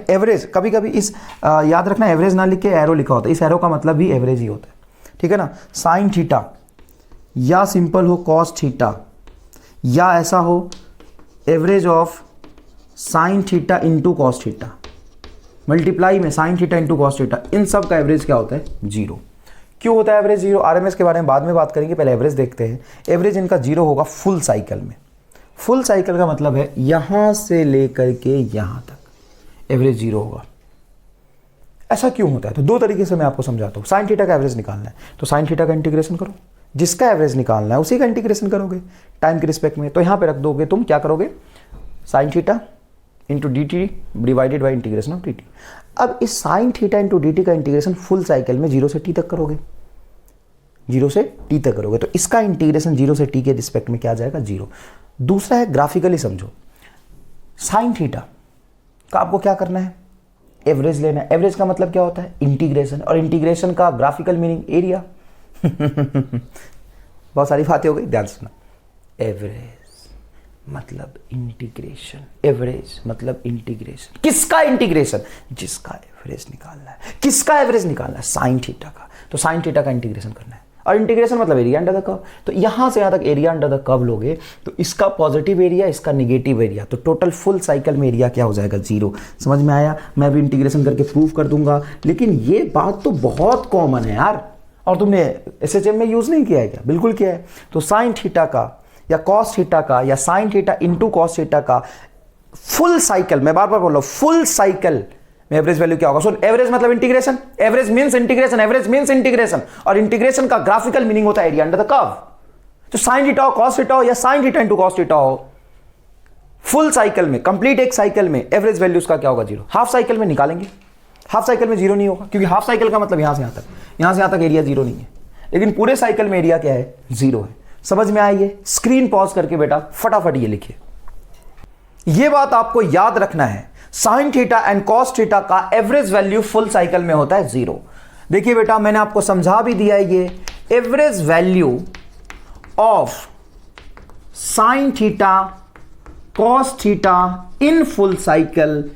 एवरेज कभी कभी इस याद रखना, एवरेज ना लिख के एरो लिखा होता है, इस एरो का मतलब भी एवरेज ही होता है। ठीक है ना? साइन थीटा या सिंपल हो कॉस थीटा, या ऐसा हो average of sine theta into cos theta, multiply में sine theta into cos theta, इन सब का एवरेज क्या होता है? 0। क्यों होता है एवरेज 0? आरएमएस के बारे में बाद में बात करेंगे, पहले एवरेज देखते हैं। एवरेज इनका 0 होगा फुल साइकिल में। फुल साइकिल का मतलब है यहां से लेकर के यहां तक एवरेज 0 होगा। ऐसा क्यों होता है? तो दो तरीके से मैं आपको समझाता हूं। साइन थीटा का एवरेज निकालना है तो साइन थीटा का इंटीग्रेशन करो, जिसका एवरेज निकालना है उसी का इंटीग्रेशन करोगे टाइम के रिस्पेक्ट में। तो यहां पे रख दोगे तुम, क्या करोगे? Sign theta into D T divided by integration of D T. अब इस sign theta into D T का इंटीग्रेशन फुल साइकिल में 0 से t तक करोगे, 0 से t तक करोगे, तो इसका इंटीग्रेशन 0 से t के रिस्पेक्ट में क्या आ जाएगा? 0। दूसरा है ग्राफिकली समझो, साइन थीटा का आपको क्या करना है? एवरेज लेना है। एवरेज का मतलब क्या होता है? इंटीग्रेशन, और इंटीग्रेशन का ग्राफिकल मीनिंग एरिया। बहुत सारी बातें हो गई, ध्यान सुना। एवरेज मतलब इंटीग्रेशन, एवरेज मतलब इंटीग्रेशन। किसका इंटीग्रेशन? जिसका एवरेज निकालना है। किसका एवरेज निकालना है? साइन थीटा का। तो साइन थीटा का इंटीग्रेशन करना है, और इंटीग्रेशन मतलब एरिया अंडर द कर्व। तो यहां से यहां तक एरिया अंडर द कर्व लोगे तो इसका पॉजिटिव एरिया, इसका नेगेटिव एरिया, तो टोटल फुल साइकिल में एरिया क्या हो जाएगा? 0। समझ में आया? मैं भी इंटीग्रेशन करके प्रूव कर दूंगा, लेकिन ये बात तो बहुत कॉमन है यार, और तुमने एसएचएम में यूज नहीं किया है क्या? बिल्कुल किया है। तो साइन थीटा का या कॉस थीटा का या sign theta into cos theta का फुल साइकिल, मैं बार बार बोल रहा हूं, फुल साइकिल में एवरेज वैल्यू क्या होगा? सुन, एवरेज मतलब integration, average means integration, average means integration, और इंटीग्रेशन का ग्राफिकल मीनिंग होता है एरिया अंडर द कर्व। तो साइन थीटा हो, कॉस थीटा हो, या sign theta into cos theta हो, फुल साइकिल में, कंप्लीट एक साइकिल में एवरेज वैल्यू उसका क्या होगा? 0। हाफ साइकिल में निकालेंगे, हाफ साइकिल में 0 नहीं होगा, क्योंकि हाफ साइकिल का मतलब यहां से यहां तक एरिया 0 नहीं है, लेकिन पूरे साइकिल में एरिया क्या है? 0 है। समझ में आई? ये स्क्रीन पॉज करके बेटा फटाफट ये लिखिए। ये बात आपको याद रखना है, sine theta and cos theta का एवरेज वैल्यू फुल साइकिल में होता है 0। देखिए बेटा, मैंने आपको समझा भी दिया है, ये average value of sine theta cos theta in full cycle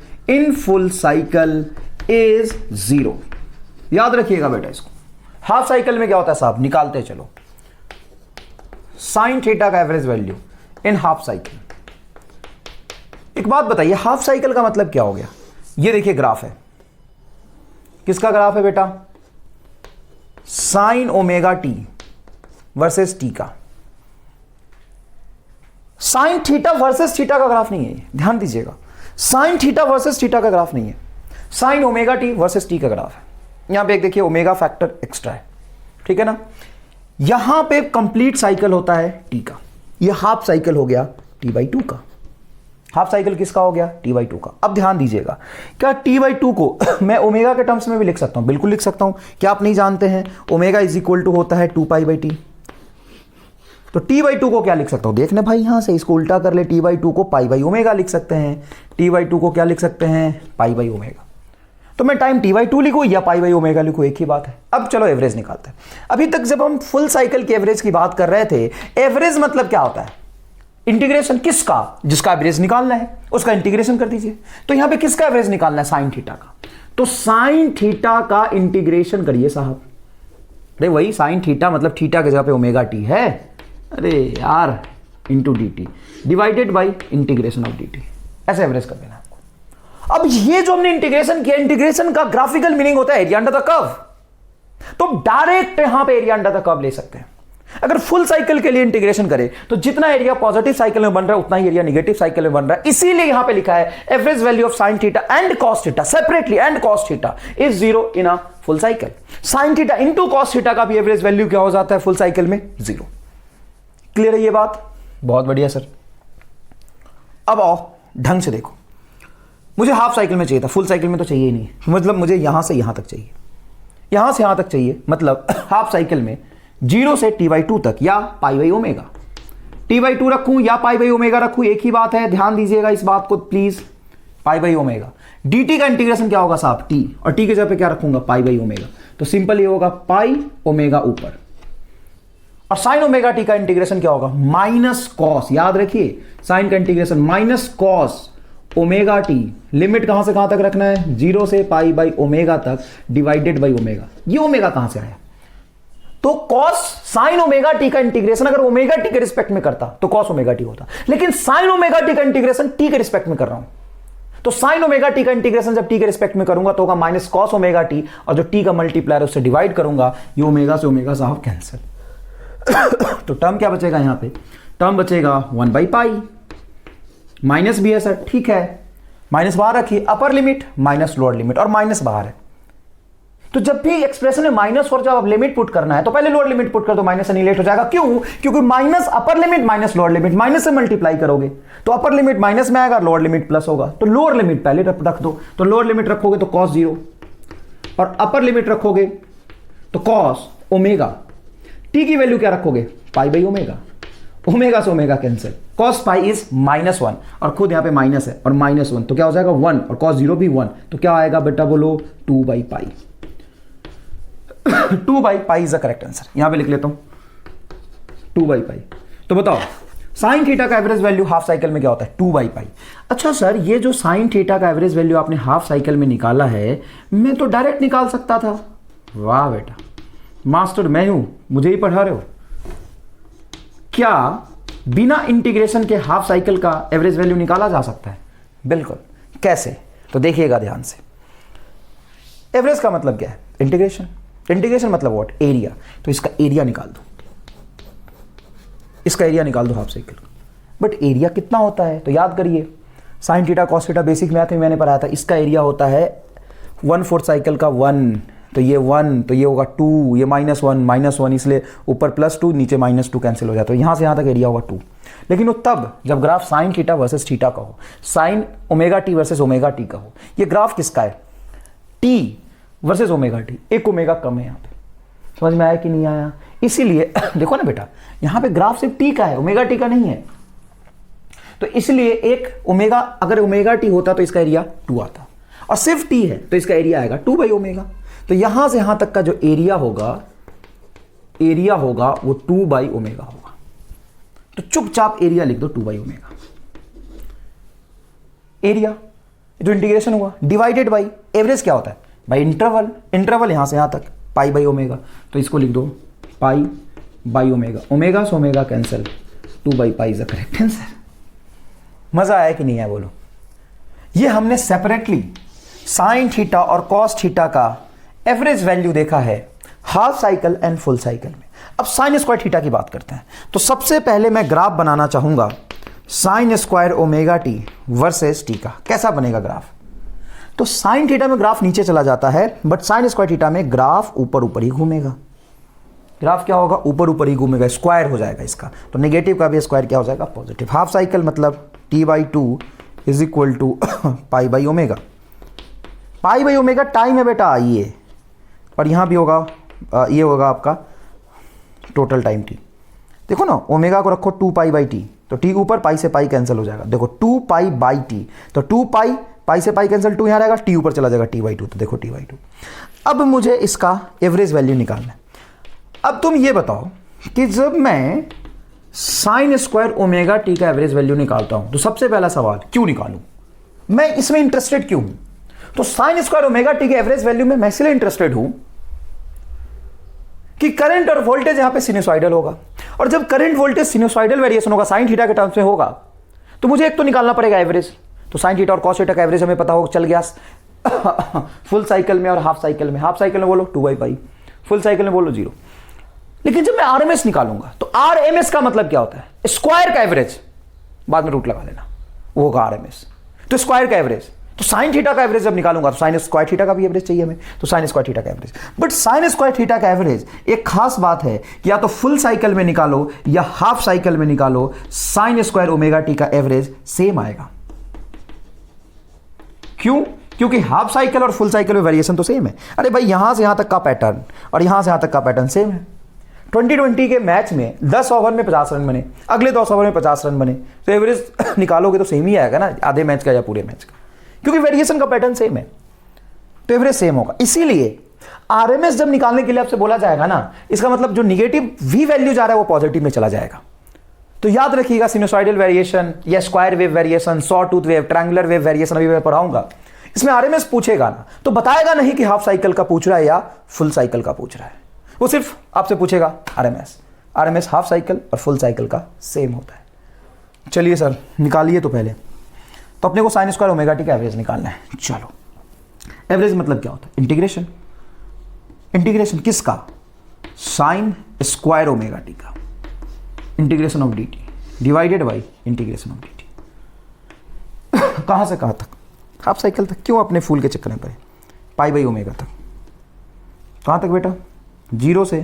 is 0। याद रखिएगा बेटा इसको। हाफ साइकिल में क्या होता है साहब? निकालते चलो, साइन थीटा का एवरेज वैल्यू इन हाफ साइकिल। एक बात बताइए, हाफ साइकिल का मतलब क्या हो गया? ये देखिए ग्राफ है, किसका ग्राफ है बेटा? Sign omega T versus T का। साइन थीटा वर्सेस थीटा का ग्राफ नहीं है, ध्यान दीजिएगा। साइन थीटा वर्सेस थीटा का ग्राफ नहीं है, sign omega T versus T का ग्राफ है। यहां पे एक देखिए ओमेगा फैक्टर एक्स्ट्रा है, ठीक है ना। यहां पे कंप्लीट साइकिल होता है टी का, यह हाफ साइकिल हो गया t/2 का। हाफ साइकिल किसका हो गया? t/2 का। अब ध्यान दीजिएगा, क्या t/2 को मैं ओमेगा के टर्म्स में भी लिख सकता हूं? बिल्कुल लिख सकता हूं। क्या आप नहीं जानते हैं ओमेगा इज इक्वल टू होता है 2π/t। तो t/2 को क्या लिख सकता हूं? देखना भाई, यहां से इसको उल्टा कर ले, t/2 को π/ω लिख सकते हैं, t/2 को क्या लिख सकते हैं? π/ω। तो मैं टाइम t/2 लिखूं या π/ω लिखूं, एक ही बात है। अब चलो एवरेज निकालते हैं। अभी तक जब हम फुल साइकिल के एवरेज की बात कर रहे थे, एवरेज मतलब क्या होता है? इंटीग्रेशन। किसका? जिसका एवरेज निकालना है उसका इंटीग्रेशन कर दीजिए। तो यहां पे किसका एवरेज निकालना है? साइन थीटा का। तो साइन थीटा का इंटीग्रेशन करिए साहब। अरे वही साइन थीटा मतलब थीटा के जगह पे ओमेगा टी है, अरे यार, into D T divided by integration of D T, ऐसे एवरेज कर देना आपको। अब ये जो हमने इंटीग्रेशन किया, इंटीग्रेशन का ग्राफिकल मीनिंग होता है एरिया अंडर द कर्व। तो डायरेक्ट यहां पे एरिया अंडर द कर्व ले सकते हैं। अगर फुल साइकिल के लिए इंटीग्रेशन करें तो जितना एरिया पॉजिटिव साइकिल में बन रहा है उतना ही एरिया नेगेटिव साइकिल में बन रहा है। इसीलिए यहां पे लिखा है average value of sine theta and cos theta separately and cos theta is 0 in a full cycle. Sign theta into cos theta का भी एवरेज वैल्यू क्या हो जाता है फुल साइकिल में? 0। क्लियर है ये बात? बहुत बढ़िया सर। अब आओ ढंग से देखो, मुझे हाफ साइकिल में चाहिए था, फुल साइकिल में तो चाहिए ही नहीं। मतलब मुझे यहां से यहां तक चाहिए, यहां से यहां तक चाहिए, मतलब हाफ साइकिल में 0 से t/2 तक या π/ω। t/2 रखूं या π/ω रखूं, एक ही बात है, ध्यान दीजिएगा इस बात को प्लीज। π/ω dt का इंटीग्रेशन क्या होगा साहब? t, और t के जगह पे क्या रखूंगा? π/ω। तो सिंपल ये होगा πω ऊपर, और साइन ओमेगा टी का इंटीग्रेशन क्या होगा? Minus cos. याद रखिए साइन का integration minus cos omega T. Limit कहां से कहां तक रखना है? 0 से π/ω तक डिवाइडेड बाई ओमेगा। ये ओमेगा कहां से आया? तो कॉस साइन ओमेगा टी का इंटीग्रेशन अगर ओमेगा टी के रिस्पेक्ट में करता तो कॉस ओमेगा टी होता, लेकिन साइन ओमेगा टी का इंटीग्रेशन टी के रिस्पेक्ट में कर रहा हूं, तो साइन ओमेगा टी का इंटीग्रेशन जब टी के रिस्पेक्ट में करूंगा तो होगा माइनस कॉस ओमेगा टी, और जो टी का मल्टीप्लायर उससे डिवाइड करूंगा, ये ओमेगा से ओमेगा साहब कैंसिल। तो टर्म क्या बचेगा यहां पे? टर्म बचेगा 1/π। माइनस भी है सर, ठीक है, माइनस बाहर रखिए, upper limit minus lower limit, और माइनस बाहर है। तो जब भी एक्सप्रेशन में माइनस और जब आप लिमिट पुट करना है तो पहले लोअर लिमिट पुट कर दो, माइनस एनिलेट हो जाएगा। क्यों? क्योंकि minus upper limit minus lower limit, minus से मल्टीप्लाई करोगे तो अपर लिमिट माइनस में आएगा, लोअर लिमिट प्लस होगा। तो लोअर लिमिट पहले रख दो, तो लोअर लिमिट रखोगे तो cos 0, और अपर लिमिट रखोगे तो cos ओमेगा। टी की वैल्यू क्या रखोगे? π/ω। ओमेगा से ओमेगा कैंसिल, cos π इज -1, और खुद यहां पे माइनस है और -1, तो क्या हो जाएगा 1, और cos 0 भी 1, तो क्या आएगा बेटा बोलो? 2/π। 2/π इज द करेक्ट आंसर। यहां पे लिख लेता हूं 2 बाई पाई। तो बताओ साइन थीटा का एवरेज वैल्यू हाफ साइकिल में क्या होता है? 2 बाई पाई। अच्छा सर, ये जो साइन थीटा का एवरेज वैल्यू आपने हाफ साइकिल में निकाला है, मैं तो डायरेक्ट निकाल सकता था। वाह बेटा, मास्टर मैं हूं, मुझे ही पढ़ा रहे हो क्या? बिना इंटीग्रेशन के हाफ साइकिल का एवरेज वैल्यू निकाला जा सकता है? बिल्कुल। कैसे? तो देखिएगा ध्यान से। एवरेज का मतलब क्या है? इंटीग्रेशन। इंटीग्रेशन मतलब व्हाट? एरिया। तो इसका एरिया निकाल दो, इसका एरिया निकाल दो हाफ साइकिल। बट एरिया कितना होता है? तो याद करिए, sine theta cos theta basic math में मैंने पढ़ाया था। इसका एरिया होता है 1/4 साइकिल का 1, तो ये 1, तो ये होगा 2, ये -1, इसलिए ऊपर +2 नीचे -2 कैंसिल हो जाता है। यहां से यहां तक एरिया होगा 2। लेकिन वो तब जब graph sine theta versus theta का हो, sign omega T versus omega T का हो। ये ग्राफ किसका है? T versus omega T. एक ओमेगा कम है यहां पे। समझ में आया कि नहीं आया? इसीलिए देखो ना बेटा, यहां पे ग्राफ सिर्फ टी का है, ओमेगा टी का नहीं है। तो इसलिए एक ओमेगा, अगर ओमेगा टी होता तो इसका एरिया 2 आता, और सिर्फ टी है तो इसका एरिया आएगा 2 बाई ओमेगा। तो यहां से यहां तक का जो एरिया होगा वो 2 बाई ओमेगा होगा। तो चुपचाप एरिया लिख दो 2 बाई ओमेगा। एरिया जो इंटीग्रेशन हुआ डिवाइडेड बाई एवरेज क्या होता है? By interval. इंटरवल यहां से यहां तक पाई बाई ओमेगा, तो इसको लिख दो पाई बाई ओमेगा। ओमेगा से omega cancel, 2 by pi is the correct answer. मजा आया कि नहीं आया बोलो? ये हमने सेपरेटली साइन थीटा और कॉस थीटा का एवरेज वैल्यू देखा है half cycle and full cycle में। अब साइन स्क्वायर थीटा की बात करते हैं। तो सबसे पहले मैं ग्राफ बनाना चाहूंगा sign square omega T versus T का। कैसा बनेगा ग्राफ? तो साइन थीटा में ग्राफ नीचे चला जाता है, बट साइन स्क्वायर थीटा में ग्राफ ऊपर ऊपर ही घूमेगा। ग्राफ क्या होगा? ऊपर ऊपर ही घूमेगा, स्क्वायर हो जाएगा इसका। तो नेगेटिव का भी स्क्वायर क्या हो जाएगा? पॉजिटिव। हाफ साइकिल मतलब t/2 is equal to pi by omega. Pi by omega time है बेटा ये, और यहां भी होगा ये होगा आपका टोटल टाइम t। देखो ना, ओमेगा को रखो 2 पाई बाई टी, तो टी ऊपर, पाई से पाई कैंसिल हो जाएगा। देखो 2 पाई बाई टी, तो 2 पाई, पाई से पाई कैंसिल, 2 यहां रहेगा, टी ऊपर चला जाएगा t/2। तो देखो t/2। अब मुझे इसका एवरेज वैल्यू निकालना है। अब तुम ये बताओ कि जब मैं साइन स्क्वायर ओमेगा टी का एवरेज वैल्यू निकालता हूं, तो सबसे पहला सवाल, क्यों निकालूं? मैं इसमें इंटरेस्टेड क्यों हूं? तो साइन स्क्वायर ओमेगा टी के एवरेज वैल्यू में मैं इसलिए इंटरेस्टेड हूं कि करंट और वोल्टेज यहां पे सिनुसॉइडल होगा, और जब करंट वोल्टेज सिनुसॉइडल वेरिएशन होगा, साइन थीटा के टर्म्स में होगा, तो मुझे एक तो निकालना पड़ेगा एवरेज। तो साइन थीटा और कॉस थीटा का एवरेज हमें पता हो चल गया फुल साइकिल में और हाफ साइकिल में। हाफ साइकिल में बोलो 2 बाई पाई, फुल साइकिल में बोलो 0। लेकिन जब मैं आरएमएस निकालूंगा, तो आरएमएस का मतलब क्या होता है? स्क्वायर का एवरेज, बाद में रूट लगा लेना, वो होगा आरएमएस। तो स्क्वायर का एवरेज, तो साइन थीटा का एवरेज जब निकालूंगा तो साइन स्क्वायर थीटा का भी एवरेज चाहिए हमें, तो साइन स्क्वायर थीटा का average. But sign square theta का एवरेज एक खास बात है कि या तो फुल साइकिल में निकालो या हाफ साइकिल में निकालो, साइन स्क्वायर ओमेगा टी का एवरेज सेम आएगा। क्यों? क्योंकि हाफ साइकिल और फुल साइकिल में वेरिएशन तो सेम है। अरे भाई, यहां से यहां तक का पैटर्न और यहां से यहां तक का पैटर्न सेम है। 2020 के मैच में 10 ओवर में 50 रन बने, अगले 10 ओवर में 50 रन बने, तो एवरेज निकालोगे तो सेम ही आएगा ना, आधे मैच का या पूरे मैच का, क्योंकि वेरिएशन का पैटर्न सेम है, तो एवरेज सेम होगा। इसीलिए आरएमएस जब निकालने के लिए आपसे बोला जाएगा ना, इसका मतलब जो निगेटिव वी वैल्यू जा रहा है वो पॉजिटिव में चला जाएगा। तो याद रखिएगा, सिनुसॉइडल वेरिएशन या square wave variation, saw tooth wave, triangular wave variation अभी मैं पढ़ाऊंगा, इसमें आरएमएस पूछेगा ना, तो बताएगा नहीं कि हाफ साइकिल का पूछ रहा है या फुल साइकिल का पूछ रहा है, वो सिर्फ आपसे पूछेगा आरएमएस। आरएमएस हाफ साइकिल और फुल साइकिल का सेम होता है। चलिए सर निकालिए तो पहले, तो अपने को साइन स्क्वायर ओमेगा टी का एवरेज निकालना है। चलो, एवरेज मतलब क्या होता है? इंटीग्रेशन। इंटीग्रेशन किसका? साइन स्क्वायर ओमेगा टी का, integration of D T divided by integration of D T. कहां से कहां तक? हाफ साइकिल तक। क्यों अपने फूल के चक्कर में पड़े? पाई बाई ओमेगा तक। कहां तक बेटा? 0 से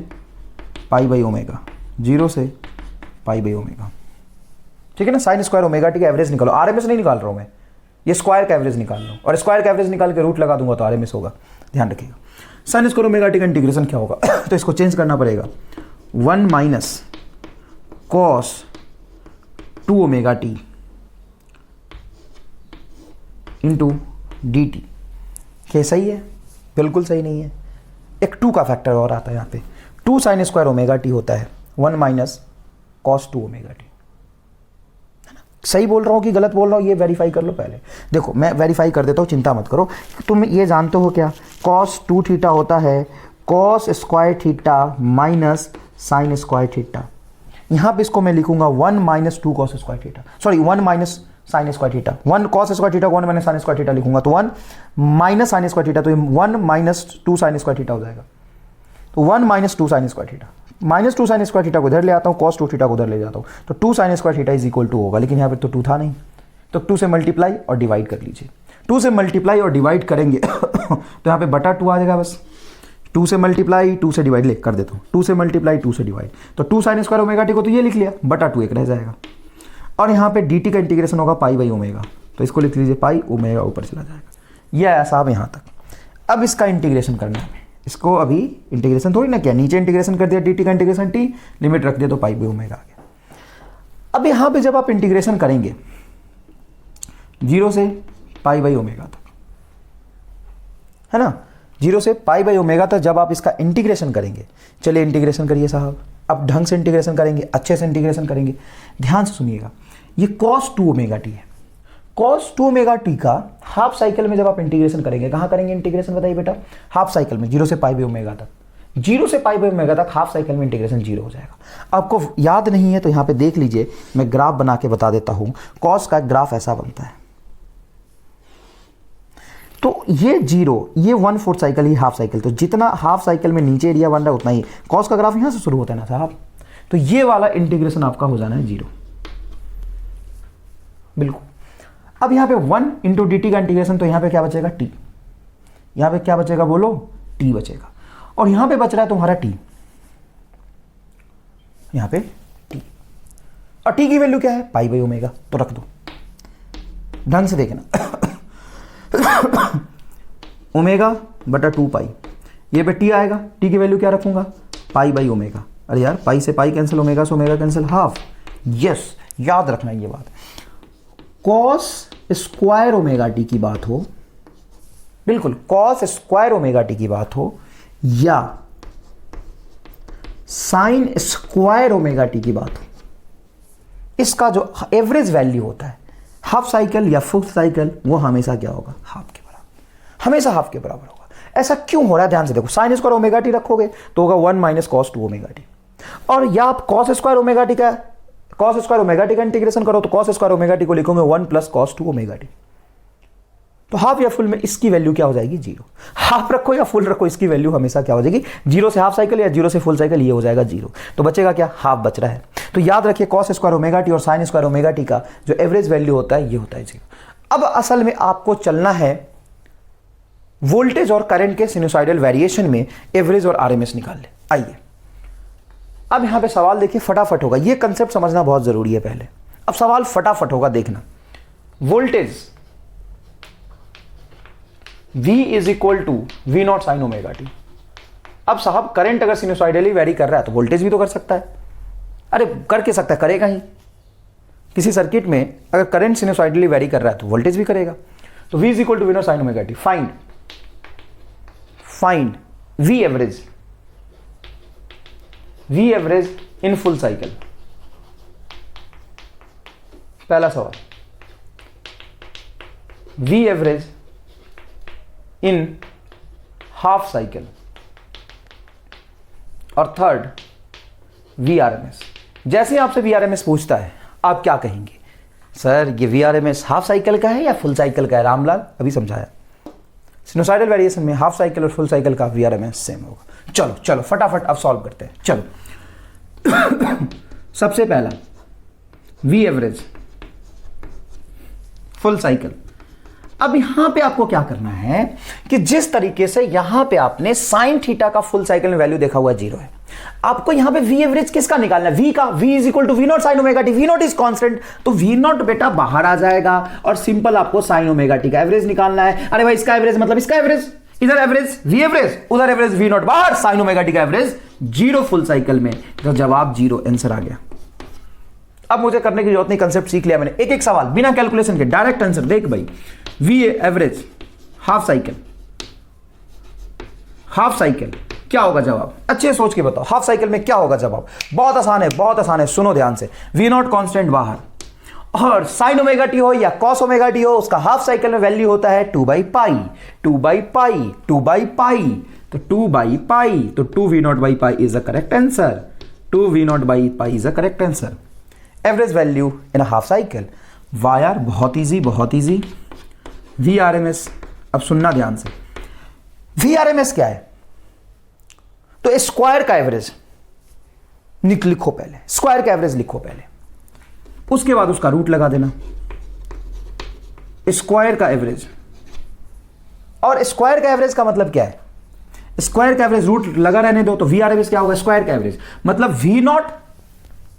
पाई बाई ओमेगा, 0 से पाई बाई ओमेगा, ठीक है ना। साइन स्क्वायर ओमेगा टी का एवरेज निकालो, आरएमएस नहीं निकाल रहा हूं मैं, ये स्क्वायर का एवरेज निकाल लो, और स्क्वायर का एवरेज निकाल के रूट लगा दूंगा तो आरएमएस होगा। ध्यान रखिएगा, साइन स्क्वायर ओमेगा टी का इंटीग्रेशन क्या होगा? तो इसको चेंज करना पड़ेगा, 1 minus cos 2 omega T into D T. क्या सही है? बिल्कुल सही नहीं है, एक 2 का फैक्टर और आता है यहाँ पे। 2 साइन स्क्वायर ओमेगा टी होता है 1 माइनस cos 2 ओमेगा टी। सही बोल रहा हूँ कि गलत बोल रहा हूँ, ये वेरीफाई कर लो पहले। देखो मैं वेरीफाई कर देता हूँ, चिंता मत करो। तुम ये जानते हो क्या, cos 2 थीटा होता है cos square theta minus sign square theta. यहाँ पे इसको मैं लिखूंगा 1 minus 2 cos square theta, sorry 1 minus sign square theta. 1 cos square theta को 1 माइनस साइन स्क्वायर थीटा लिखूंगा, तो 1 माइनस साइन स्क्वायर थीटा, तो ये 1 माइनस 2 साइन स्क्वायर थीटा हो जाएगा। तो 1 minus 2 sine square theta, minus 2 sine square theta को इधर ले आता हूँ, cos 2 थीटा को उधर ले जाता हूँ, तो 2 sine square theta is equal to होगा। लेकिन यहाँ पे तो 2 था नहीं, तो 2 से मल्टीप्लाई और डिवाइड कर लीजिए। 2 से मल्टीप्लाई और डिवाइड करेंगे तो यहाँ पे बटा 2 आ जाएगा बस। 2 से मल्टीप्लाई 2 से डिवाइड ले कर देता हूँ, 2 से मल्टीप्लाई 2 से डिवाइड, तो 2 साइन स्क्वायर ओमेगा टी को तो ये लिख लिया, बटा 2 एक रह जाएगा। और यहाँ पे dt का इंटीग्रेशन होगा पाई बाई ओमेगा, तो इसको लिख लीजिए पाई, ओमेगा ऊपर चला जाएगा। ये आया साहब यहाँ तक। अब इसका इंटीग्रेशन करना है, इसको अभी इंटीग्रेशन थोड़ी ना किया, नीचे इंटीग्रेशन कर दिया, dt का इंटीग्रेशन t, लिमिट रख दिया तो पाई बाई ओमेगा आ गया। अब यहाँ पे जब आप इंटीग्रेशन करेंगे 0 से पाई बाई ओमेगा तक, है ना, 0 से पाई बाई ओमेगा तक जब आप इसका इंटीग्रेशन करेंगे, चलिए इंटीग्रेशन करिए साहब। अब ढंग से इंटीग्रेशन करेंगे, अच्छे से इंटीग्रेशन करेंगे, ध्यान से सुनिएगा। ये cos 2 ओमेगा टी है, cos 2 ओमेगा टी का हाफ साइकिल में जब आप इंटीग्रेशन करेंगे, कहाँ करेंगे इंटीग्रेशन बताइए बेटा, हाफ साइकिल में, 0 से पाई बाई ओमेगा तक। 0 से पाई बाई ओमेगा तक हाफ साइकिल में इंटीग्रेशन 0 हो जाएगा। आपको याद नहीं है तो यहाँ पे देख लीजिए, मैं ग्राफ बना के बता देता हूँ। cos का ग्राफ ऐसा बनता है, तो ये 0, ये 1/4 साइकिल ही हाफ साइकिल, तो जितना हाफ साइकिल में नीचे एरिया बन रहा है उतना ही cos का ग्राफ यहाँ से शुरू होता है ना साहब, तो ये वाला इंटीग्रेशन आपका हो जाना है 0, बिल्कुल। अब यहाँ पे 1 इंटू डी टी का इंटीग्रेशन, तो यहाँ पे क्या बचेगा t, यहाँ पे क्या बचेगा बोलो, t बचेगा। और यहाँ पे बच रहा है तुम्हारा t, यहाँ पे t, और t की वैल्यू क्या है, पाई बाई ओमेगा, तो रख दो, ढंग से देखना ओमेगा बटा 2 पाई, ये पे t आएगा, t की वैल्यू क्या रखूंगा, पाई बाई ओमेगा। अरे यार पाई से पाई कैंसिल, ओमेगा से ओमेगा कैंसिल, हाफ। यस, याद रखना ये बात। cos स्क्वायर ओमेगा टी की बात हो, बिल्कुल cos स्क्वायर ओमेगा टी की बात हो, या साइन स्क्वायर ओमेगा टी की बात हो, इसका जो एवरेज वैल्यू होता है हाफ साइकिल या फुल साइकिल, वो हमेशा क्या होगा, हाफ के बराबर, हमेशा हाफ के बराबर होगा। ऐसा क्यों हो रहा है, ध्यान से देखो। साइन स्क्वायर ओमेगा टी रखोगे तो होगा 1 माइनस cos 2 ओमेगा टी, और या आप cos स्क्वायर ओमेगा टी का इंटीग्रेशन करो तो cos स्क्वायर ओमेगा टी को लिखोगे 1 प्लस cos 2 ओमेगा टी, तो हाफ या फुल में इसकी वैल्यू क्या हो जाएगी, 0। हाफ रखो या फुल रखो, इसकी वैल्यू हमेशा क्या हो जाएगी, 0 से हाफ साइकिल या 0 से फुल साइकिल, ये हो जाएगा 0। तो बचेगा क्या, हाफ बच रहा है। तो याद रखिए cos स्क्वायर ओमेगा टी और साइन स्क्वायर ओमेगा टी का जो एवरेज वैल्यू होता है ये होता है 0। अब असल में आपको चलना है वोल्टेज और करंट के सिनुसाइडल वेरिएशन में एवरेज और आरएमएस निकाल ले। आइए अब यहां पे सवाल देखिए, फटाफट होगा, ये कंसेप्ट समझना बहुत जरूरी है पहले। अब सवाल फटाफट होगा, देखना। Voltage V is equal to V naught sine omega t. अब साहब करंट अगर सिनुसाइडली वेरी कर रहा है तो वोल्टेज भी तो कर सकता है, अरे करके सकता है, करेगा ही। किसी सर्किट में अगर करंट सिनुसाइडली वेरी कर रहा है तो वोल्टेज भी करेगा। तो V is equal to V naught sine omega t. Find V average in full cycle. पहला सवाल, V average in half cycle, और थर्ड VRMS। जैसे आपसे VRMS पूछता है आप क्या कहेंगे, सर ये VRMS हाफ साइकिल का है या फुल साइकिल का है? रामलाल अभी समझाया, सिनुसाइडल वेरिएशन में हाफ साइकिल और फुल साइकिल का VRMS सेम होगा। चलो चलो फटाफट अब सॉल्व करते हैं, चलो। सबसे पहला V एवरेज फुल साइकिल। अब यहां पे आपको क्या करना है कि जिस तरीके से यहां पे आपने साइन थीटा का फुल साइकिल में वैल्यू देखा हुआ 0 है, आपको यहां पे V एवरेज किसका निकालना है, V का। V is equal to V naught sine omega t, V naught is constant, तो वी नॉट बेटा बाहर आ जाएगा और सिंपल आपको साइन ओमेगा टी का एवरेज निकालना है। अरे भाई इसका एवरेज मतलब इसका एवरेज, इधर एवरेज V एवरेज, उधर एवरेज वी नॉट, बाहर साइन ओमेगा टी का एवरेज 0 फुल साइकिल में, तो जवाब 0, आंसर आ गया। अब मुझे करने की जरूरत नहीं, कंसेप्ट सीख लिया मैंने। एक एक सवाल बिना कैलकुलेशन के डायरेक्ट आंसर। देख भाई, V एवरेज हाफ साइकिल क्या होगा जवाब? अच्छे सोच के बताओ, हाफ साइकिल में क्या होगा जवाब? बहुत आसान है, बहुत आसान है, सुनो ध्यान से। वी नॉट कांस्टेंट बाहर, और साइन ओमेगा टी हो या कॉस ओमेगा टी हो, उसका हाफ साइकिल में वैल्यू होता है 2/पाई, 2/पाई, 2/पाई, तो 2/पाई, तो 2v0/पाई इज अ करेक्ट आंसर। 2v0/पाई is a correct answer. Average value in a half cycle. Why are बहुत इजी, बहुत easy. V R M S, अब सुनना ध्यान से, वी आर एम एस क्या है? तो स्क्वायर का एवरेज लिखो पहले, स्क्वायर का एवरेज लिखो पहले, उसके बाद उसका रूट लगा देना। स्क्वायर का एवरेज, और स्क्वायर का एवरेज का मतलब क्या है? स्क्वायर का एवरेज रूट लगा रहने दो, तो वी आर एम एस क्या होगा? स्क्वायर का एवरेज मतलब वी नॉट,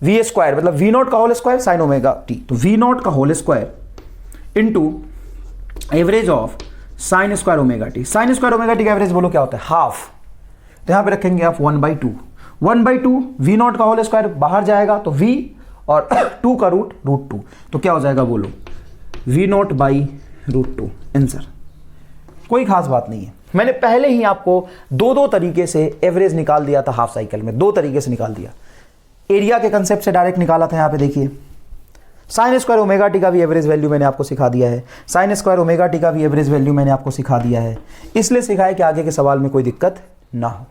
वी स्क्वायर मतलब वी नॉट का whole square sine omega T, तो वी नॉट का whole square into average of sine square omega t. Sine square omega T का एवरेज बोलो क्या होता है? हाफ। तो यहां पे रखेंगे आप 1/2, 1/2 वी नॉट का होल स्क्वायर बाहर जाएगा तो वी और 2 का रूट √2, तो क्या हो जाएगा बोलो? v0/√2 answer. कोई खास बात नहीं है, मैंने पहले ही आपको दो तरीके से एवरेज निकाल दिया था हाफ साइकिल में, 2 तरीके से निकाल दिया। एरिया के कंसेप्ट से डायरेक्ट निकाला था, यहां पे देखिए। साइन स्क्वायर ओमेगा टी का भी एवरेज वैल्यू मैंने आपको सिखा दिया है, साइन स्क्वायर ओमेगा टी का भी एवरेज वैल्यू मैंने आपको सिखा दिया है, इसलिए सिखाया कि आगे के सवाल में कोई दिक्कत ना हो।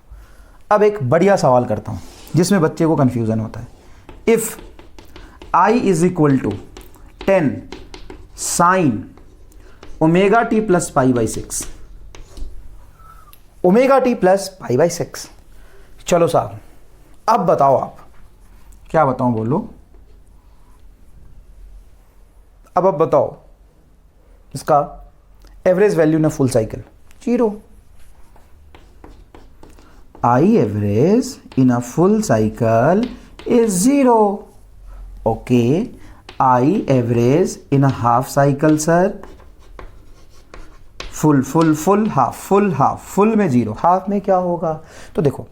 अब एक बढ़िया सवाल करता हूं जिसमें बच्चे को कंफ्यूजन होता है। If I is equal to 10 sine omega T plus π/6, omega T plus π/6। चलो साहब, अब बताओ आप, क्या बताऊं बोलो? अब बताओ इसका एवरेज वैल्यू ना full cycle 0। I average in a full cycle is 0. Okay, I average in a half cycle sir, full half, full में 0, हाफ में क्या होगा? तो देखो,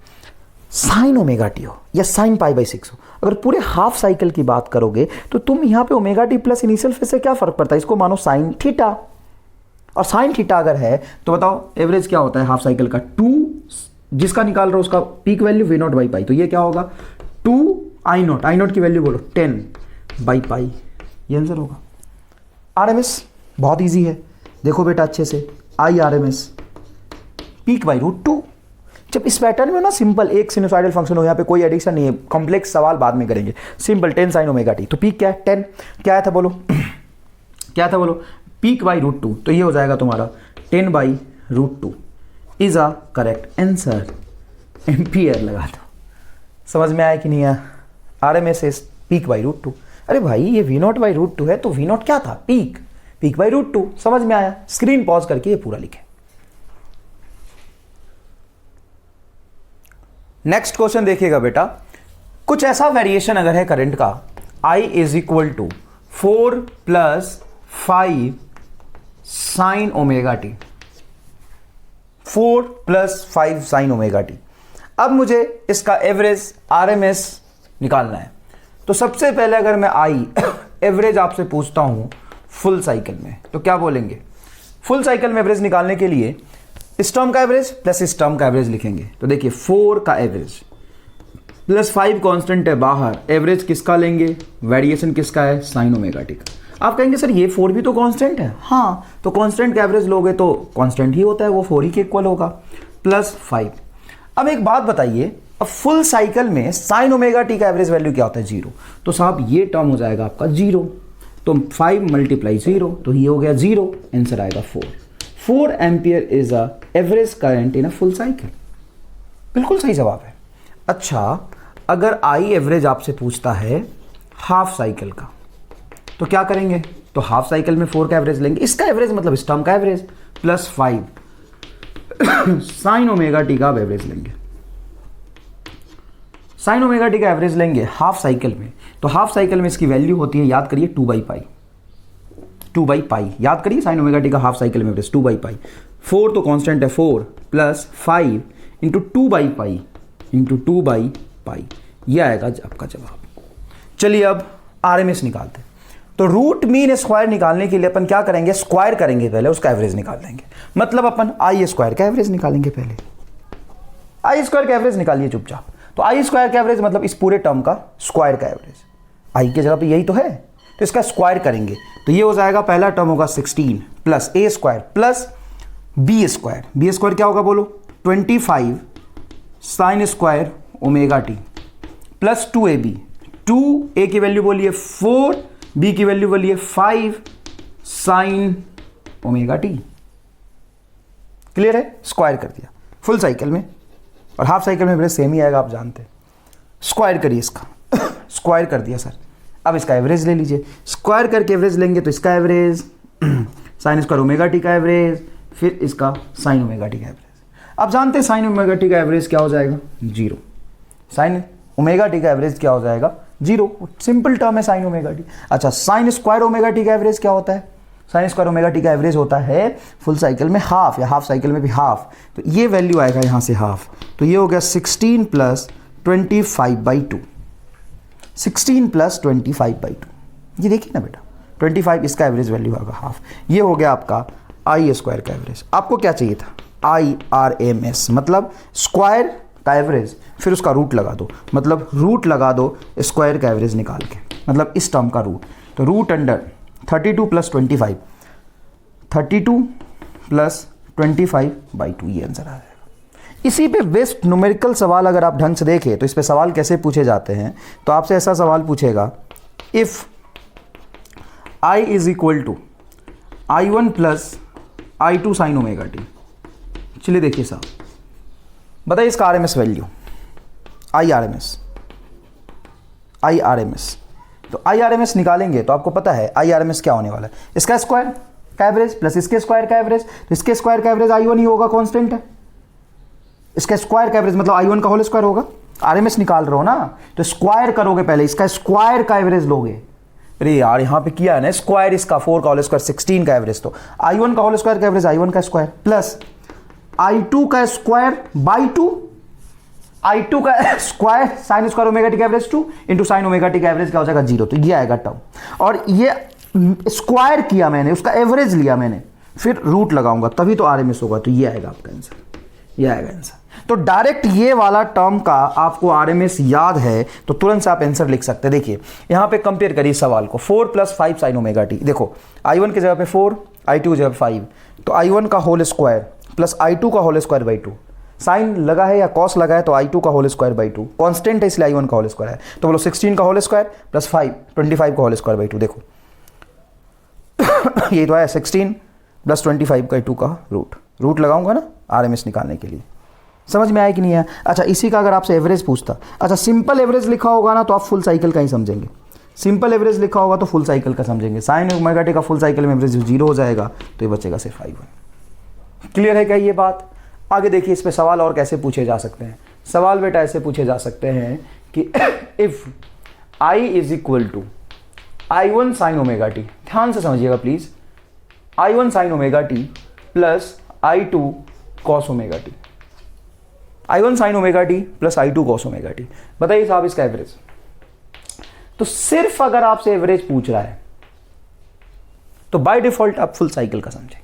साइन ओमेगा टी हो या साइन π/6 हो, अगर पूरे हाफ साइकिल की बात करोगे तो तुम यहां पे omega T plus initial phase से क्या फर्क पड़ता है? इसको मानो साइन थीटा, और साइन थीटा अगर है तो बताओ एवरेज क्या होता है हाफ साइकिल का? 2, जिसका निकाल रहा हो उसका पीक वैल्यू v0/पाई, तो ये क्या होगा? 2 I0 की वैल्यू बोलो 10/पाई, ये आंसर होगा। RMS बहुत इजी है, देखो बेटा अच्छे से, IRMS पीक बाई √2। जब इस पैटर्न में ना सिंपल एक सिनुसाइडल फंक्शन हो, यहाँ पे कोई एडिशन नहीं है, कॉम्प्लेक्स सवाल बाद में करेंगे, सिंपल 10 साइन ओमेगा टी, तो पीक क्या है? 10। क्या था बोलो? क्या था बोलो? पीक बाई √2, तो ये हो जाएगा तुम्हारा 10/√2 is a correct answer. Ampere लगा दो। समझ में आया कि नहीं आया? RMS is peak by √2। अरे भाई ये v0/√2 है, तो v0 क्या था? Peak by √2। समझ में आया? स्क्रीन पॉज करके ये पूरा लिखे। नेक्स्ट क्वेश्चन देखिएगा बेटा, कुछ ऐसा वेरिएशन अगर है करंट का, I is equal to 4 + 5 sine omega t, 4 + 5 sine omega t. अब मुझे इसका एवरेज RMS निकालना है, तो सबसे पहले अगर मैं I एवरेज आपसे पूछता हूं फुल साइकिल में, तो क्या बोलेंगे? फुल साइकिल में एवरेज निकालने के लिए इस टर्म का एवरेज प्लस इस टर्म का एवरेज लिखेंगे। तो देखिए 4 का एवरेज प्लस 5 कांस्टेंट है बाहर, एवरेज किसका लेंगे? वेरिएशन किसका है? साइन ओमेगा टी का। आप कहेंगे सर ये 4 भी तो कांस्टेंट है। हाँ, तो कांस्टेंट का एवरेज लोगे तो कांस्टेंट ही होता है, वो 4 ही के इक्वल होगा, प्लस 5। अब एक बात बताइए, अब फुल साइकिल में साइन ओमेगा टी का एवरेज वैल्यू क्या होता है? 0। तो साहब ये टर्म हो जाएगा आपका 0, तो 5 × 0, तो ये हो गया 0, आंसर आएगा 4 ampere is a average current in a full cycle. बिल्कुल सही जवाब है। अच्छा, अगर I एवरेज आपसे पूछता है हाफ साइकिल का, तो क्या करेंगे? तो हाफ साइकिल में 4 का एवरेज लेंगे, इसका एवरेज मतलब इस टर्म का average, plus 5 sine omega T का एवरेज लेंगे। साइन ओमेगा टी का एवरेज लेंगे हाफ साइकिल में, तो हाफ साइकिल में इसकी वैल्यू होती है, याद करिए 2/पाई, याद करिए साइन ओमेगा टी का हाफ साइकिल में एवरेज 2/पाई। 4 तो कांस्टेंट है 4 प्लस 5 इंटू 2/पाई, ये आएगा आपका जवाब। चलिए अब RMS निकालते हैं। तो रूट मीन स्क्वायर निकालने के लिए अपन क्या करेंगे? स्क्वायर करेंगे पहले, उसका एवरेज निकाल देंगे, मतलब अपन I स्क्वायर का एवरेज निकालेंगे पहले। आई स्क्वायर का एवरेज निकालिए चुपचाप। तो आई स्क्वायर का एवरेज मतलब इस पूरे टर्म का स्क्वायर का एवरेज, आई की जगह पे यही तो है, तो इसका स्क्वायर करेंगे तो ये हो जाएगा, पहला टर्म होगा 16 plus A square plus B square. B square क्या होगा बोलो, 25 sine square omega T plus 2ab, 2a की वैल्यू बोलिए 4, b की वैल्यू बोलिए 5 साइन ओमेगा टी। क्लियर है, स्क्वायर कर दिया फुल साइकिल में, और हाफ साइकिल में सेम ही आएगा, आप जानते हैं। स्क्वायर करिए इसका स्क्वायर कर दिया सर। अब इसका एवरेज ले लीजिए, स्क्वायर करके एवरेज लेंगे तो इसका average sign square omega T का एवरेज, फिर इसका साइन ओमेगा टी का एवरेज। अब जानते हैं साइन ओमेगा टी का एवरेज क्या हो जाएगा, 0। साइन ओमेगा टी का एवरेज क्या हो जाएगा, 0। सिंपल टर्म है साइन ओमेगा टी। अच्छा, साइन स्क्वायर ओमेगा टी का एवरेज क्या होता है, साइन स्क्वायर ओमेगा टी का एवरेज होता है फुल साइकिल में हाफ, या हाफ साइकिल में भी हाफ, तो ये वैल्यू आएगा यहाँ से हाफ, तो ये हो गया 16 प्लस 25/2, 16 प्लस 25/2। ये देखिए ना बेटा, 25 इसका एवरेज वैल्यू होगा हाफ। ये हो गया आपका आई स्क्वायर का एवरेज। आपको क्या चाहिए था, IRMS, मतलब स्क्वायर का एवरेज, फिर उसका रूट लगा दो, मतलब रूट लगा दो स्क्वायर का एवरेज निकाल के, मतलब इस टर्म का रूट। तो रूट अंडर 32 प्लस 25, 32 प्लस 25/2, ये आंसर आ जाएगा। इसी पे बेस्ट न्यूमेरिकल सवाल अगर आप ढंग से देखें तो इस पे सवाल कैसे पूछे जाते हैं, तो आपसे ऐसा सवाल पूछेगा, if I is equal to I1 plus I2 sine omega t. चलिए देखिए साहब, बताइए इसका RMS वैल्यू, IRMS। तो IRMS निकालेंगे तो आपको पता है IRMS क्या होने वाला है, इसका स्क्वायर का एवरेज प्लस इसके स्क्वायर का एवरेज। तो इसके स्क्वायर का एवरेज I1 ही होगा, कांस्टेंट है। इसका स्क्वायर का एवरेज मतलब I1 का होल स्क्वायर होगा। RMS निकाल रहे हो ना, तो स्क्वायर करोगे पहले, इसका स्क्वायर का एवरेज लोगे। अरे यार यहाँ पे किया है ना स्क्वायर, इसका 4 का होल स्क्वायर 16 का एवरेज, तो I1 का होल स्क्वायर का एवरेज I1 का स्क्वायर प्लस I2 का स्क्वायर बाई 2, I2 का square sine square omega T का average 2 into sine omega T का एवरेज क्या हो जाएगा 0। तो ये आएगा टर्म, और ये स्क्वायर किया मैंने, उसका एवरेज लिया मैंने, फिर रूट लगाऊंगा तभी तो RMS होगा। तो ये आएगा आपका आंसर, ये आएगा आंसर। तो डायरेक्ट ये वाला टर्म का आपको RMS याद है तो तुरंत से आप आंसर लिख सकते हैं। देखिए यहाँ पे कंपेयर करिए सवाल को, 4 प्लस 5 साइन ओमेगा टी। देखो I1 की जगह पे 4, I2 की जगह पे 5, तो I1 का होल स्क्वायर प्लस I2 का होल स्क्वायर बाई 2, साइन लगा है या कॉस लगा है तो I2 का होल स्क्वायर बाई 2, कांस्टेंट है इसलिए I1 का होल स्क्वायर है। तो बोलो 16 का होल स्क्वायर प्लस 5, 25 का होल स्क्वायर बाई 2। देखो ये तो है 16 प्लस 25/2 का रूट लगाऊंगा ना RMS निकालने के लिए। समझ में आया कि नहीं है? अच्छा, इसी का अगर आपसे एवरेज पूछता, अच्छा सिंपल एवरेज लिखा होगा ना तो आप फुल साइकिल का ही समझेंगे। सिंपल एवरेज लिखा होगा तो फुल साइकिल का समझेंगे। साइन ओमेगा टी का फुल साइकिल में एवरेज 0 हो जाएगा, तो ये बचेगा सिर्फ I1। क्लियर है क्या ये बात? आगे देखिए इस पे सवाल और कैसे पूछे जा सकते हैं। सवाल बेटा ऐसे पूछे जा सकते हैं कि if I is equal to I1 sine omega t, ध्यान से समझिएगा please, I1 sine omega T plus I2 cos omega t, I1 sine omega T plus I2 cos omega t. बताइए साहब इसका एवरेज। तो सिर्फ अगर आपसे एवरेज पूछ रहा है तो बाय डिफॉल्ट आप फुल साइकिल का समझेंगे,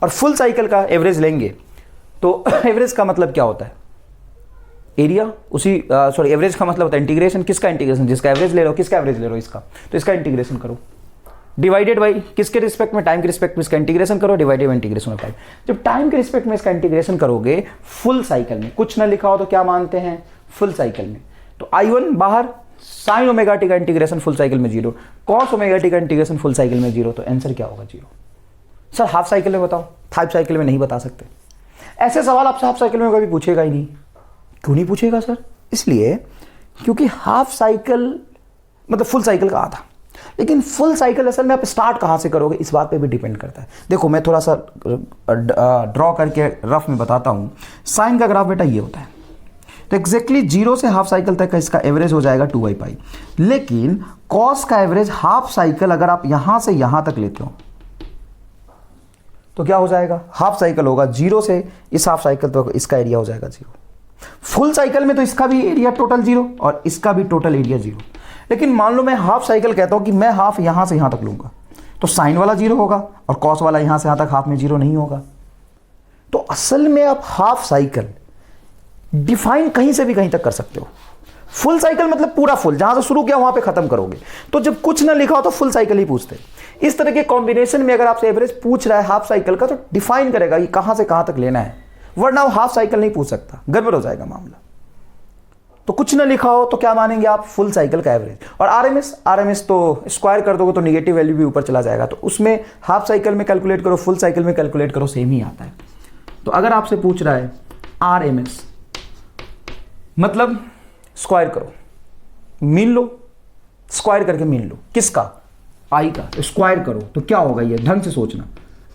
और फुल साइकिल का एवरेज लेंगे तो एवरेज का मतलब क्या होता है, एरिया, उसी सॉरी एवरेज का मतलब होता है इंटीग्रेशन। किसका इंटीग्रेशन? जिसका एवरेज ले रहे हो, किसका एवरेज ले रहे हो इसका, तो इसका इंटीग्रेशन करो, डिवाइडेड बाई किसके रिस्पेक्ट में, टाइम के रिस्पेक्ट में इसका इंटीग्रेशन करो, divided by integration of time. जब टाइम के रिस्पेक्ट में इसका इंटीग्रेशन करोगे फुल साइकिल में, कुछ ना लिखा हो तो क्या मानते हैं फुल साइकिल में, तो I1 बाहर, साइन ओमेगा टी का इंटीग्रेशन फुल साइकिल में 0, कॉस ओमेगा टी का इंटीग्रेशन फुल साइकिल में 0, तो आंसर क्या होगा 0। सर हाफ साइकिल में बताओ, हाफ साइकिल में नहीं बता सकते। ऐसे सवाल आपसे हाफ साइकिल में कभी पूछेगा ही नहीं। क्यों नहीं पूछेगा सर? इसलिए क्योंकि हाफ साइकिल मतलब फुल साइकिल का आधा, लेकिन फुल साइकिल असल में आप स्टार्ट कहाँ से करोगे इस बात पे भी डिपेंड करता है। देखो मैं थोड़ा सा ड्रॉ करके रफ में बताता हूँ। साइन का ग्राफ बेटा ये होता है, तो एग्जैक्टली 0 से हाफ साइकिल तक का इसका एवरेज हो जाएगा 2/π, लेकिन कॉस का एवरेज हाफ साइकिल अगर आप यहां से यहां तक लेते हो तो क्या हो जाएगा, हाफ साइकिल होगा 0 से इस हाफ साइकिल तक, इसका एरिया हो जाएगा 0। फुल साइकिल में तो इसका भी एरिया टोटल 0 और इसका भी टोटल एरिया 0। लेकिन मान लो मैं हाफ साइकिल कहता हूं कि मैं हाफ यहां से यहां तक लूंगा, तो साइन वाला 0 होगा और कॉस वाला यहां से यहां तक हाफ में 0 नहीं होगा। तो असल में आप हाफ साइकिल डिफाइन कहीं से भी कहीं तक कर सकते हो। फुल साइकिल मतलब पूरा फुल, जहां से शुरू किया वहां पे खत्म करोगे। तो जब कुछ ना लिखा हो तो फुल साइकिल ही पूछते हैं। इस तरह के कॉम्बिनेशन में अगर आपसे एवरेज पूछ रहा है हाफ साइकिल का, तो डिफाइन करेगा कि कहां से कहां तक लेना है, वरना वो हाफ साइकिल नहीं पूछ सकता, गड़बड़ हो जाएगा मामला। तो कुछ ना लिखा हो तो क्या मानेंगे आप, फुल साइकिल का एवरेज। और आरएमएस तो स्क्वायर कर दोगे तो निगेटिव वैल्यू भी ऊपर चला जाएगा, तो उसमें हाफ साइकिल में कैलकुलेट करो, फुल साइकिल में कैलकुलेट करो, सेम ही आता है। तो अगर आपसे पूछ रहा है आरएमएस मतलब स्क्वायर करो, मीन लो, स्क्वायर करके मीन लो, किसका, आई का, तो स्क्वायर करो तो क्या होगा, ये ढंग से सोचना,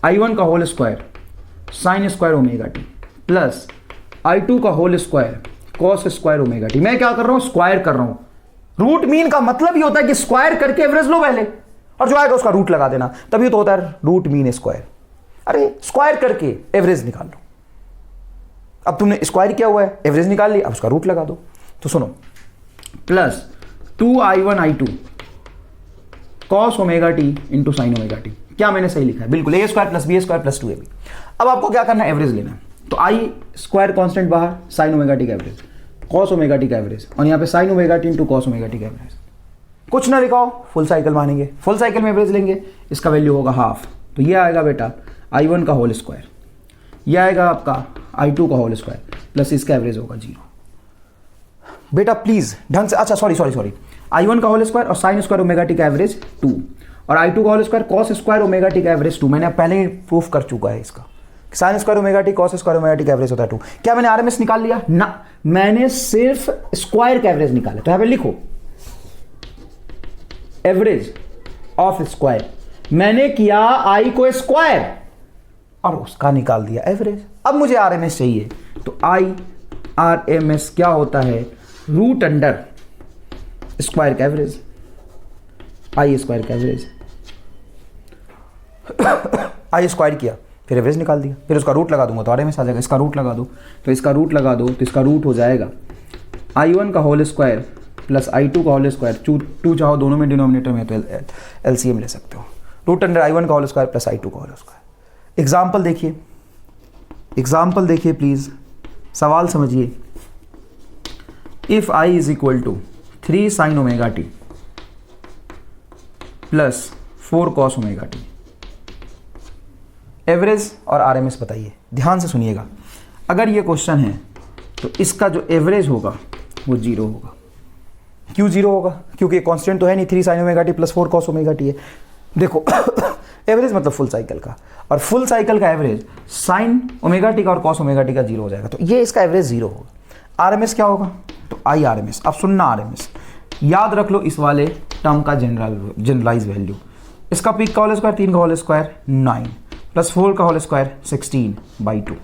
I1 का whole square sine square omega T plus I2 का whole square cos square omega t. मैं क्या कर रहा हूं, स्क्वायर कर रहा हूं। रूट मीन का मतलब ही होता है कि स्क्वायर करके एवरेज लो पहले, और जो आएगा उसका रूट लगा देना, तभी तो होता है रूट मीन स्क्वायर। अरे स्क्वायर करके एवरेज निकाल लो। अब तुमने स्क्वायर किया हुआ है, एवरेज निकाल लिया, अब उसका रूट लगा दो। तो सुनो, plus 2I1 I2 cos omega T into sine omega T. क्या मैंने सही लिखा है, बिल्कुल, A square plus B square plus 2ab। अब आपको क्या करना है, एवरेज लेना है। तो आई स्क्वायर कांस्टेंट बाहर, साइन ओमेगा टी का एवरेज, कॉस ओमेगा टी का एवरेज, और यहाँ पे sign omega T into cos omega T का एवरेज। कुछ ना लिखाओ, फुल साइकिल मानेंगे, फुल साइकिल में एवरेज लेंगे, इसका वैल्यू होगा हाफ। तो ये आएगा बेटा I1 का होल स्क्वायर, ये आएगा आपका I2 का होल स्क्वायर प्लस इसका एवरेज होगा 0। बेटा प्लीज ढंग से, अच्छा सॉरी I1 का होल स्क्वायर और साइन स्क्वायर ओमेगा टी का एवरेज 2, और I2 का whole square cos square omega T का एवरेज 2। मैंने पहले ही प्रूफ कर चुका है इसका, sine square omega t cos square omega T का एवरेज होता है 2। क्या मैंने आरएमएस निकाल लिया ना, मैंने सिर्फ स्क्वायर का एवरेज निकाला। तो यहां पे लिखो एवरेज ऑफ स्क्वायर, मैंने किया आई को स्क्वायर और उसका निकाल दिया एवरेज। अब मुझे आरएमएस चाहिए, तो आई आरएमएस क्या होता है, रूट अंडर स्क्वायर का एवरेज, आई स्क्वायर का एवरेज। आई स्क्वायर किया, फिर एवरेज निकाल दिया, फिर उसका रूट लगा दूंगा तो आरएमएस आ जाएगा। इसका रूट लगा दो, तो इसका रूट लगा दो, तो इसका रूट हो जाएगा I1 का होल स्क्वायर प्लस I2 का होल स्क्वायर। 2 चाहो दोनों में डिनोमिनेटर में, तो एलसीएम ले सकते हो। रूट अंडर I1 का होल स्क्वायर प्लस I2 का होल स्क्वायर। एग्जाम्पल देखिए प्लीज, सवाल समझिए। If I is equal to 3 sine omega T plus 4 cos omega t, average और आरएमएस बताइए। ध्यान से सुनिएगा, अगर ये क्वेश्चन है तो इसका जो एवरेज होगा वो 0 होगा। क्यों 0 होगा, क्योंकि कांस्टेंट तो है नहीं, 3 sine omega T plus 4 cos omega T है। देखो एवरेज मतलब फुल साइकिल का, और फुल साइकिल का एवरेज साइन ओमेगा टी का और कॉस ओमेगा टी का 0 हो जाएगा, तो ये इसका एवरेज 0 होगा। आरएमएस क्या होगा, तो आई आरएमएस। अब सुनना, आरएमएस याद रख लो इस वाले टर्म का जनरलाइज वैल्यू। इसका पीक का होल स्क्वायर 3 का होल स्क्वायर 9 प्लस 4 का होल स्क्वायर 16/2,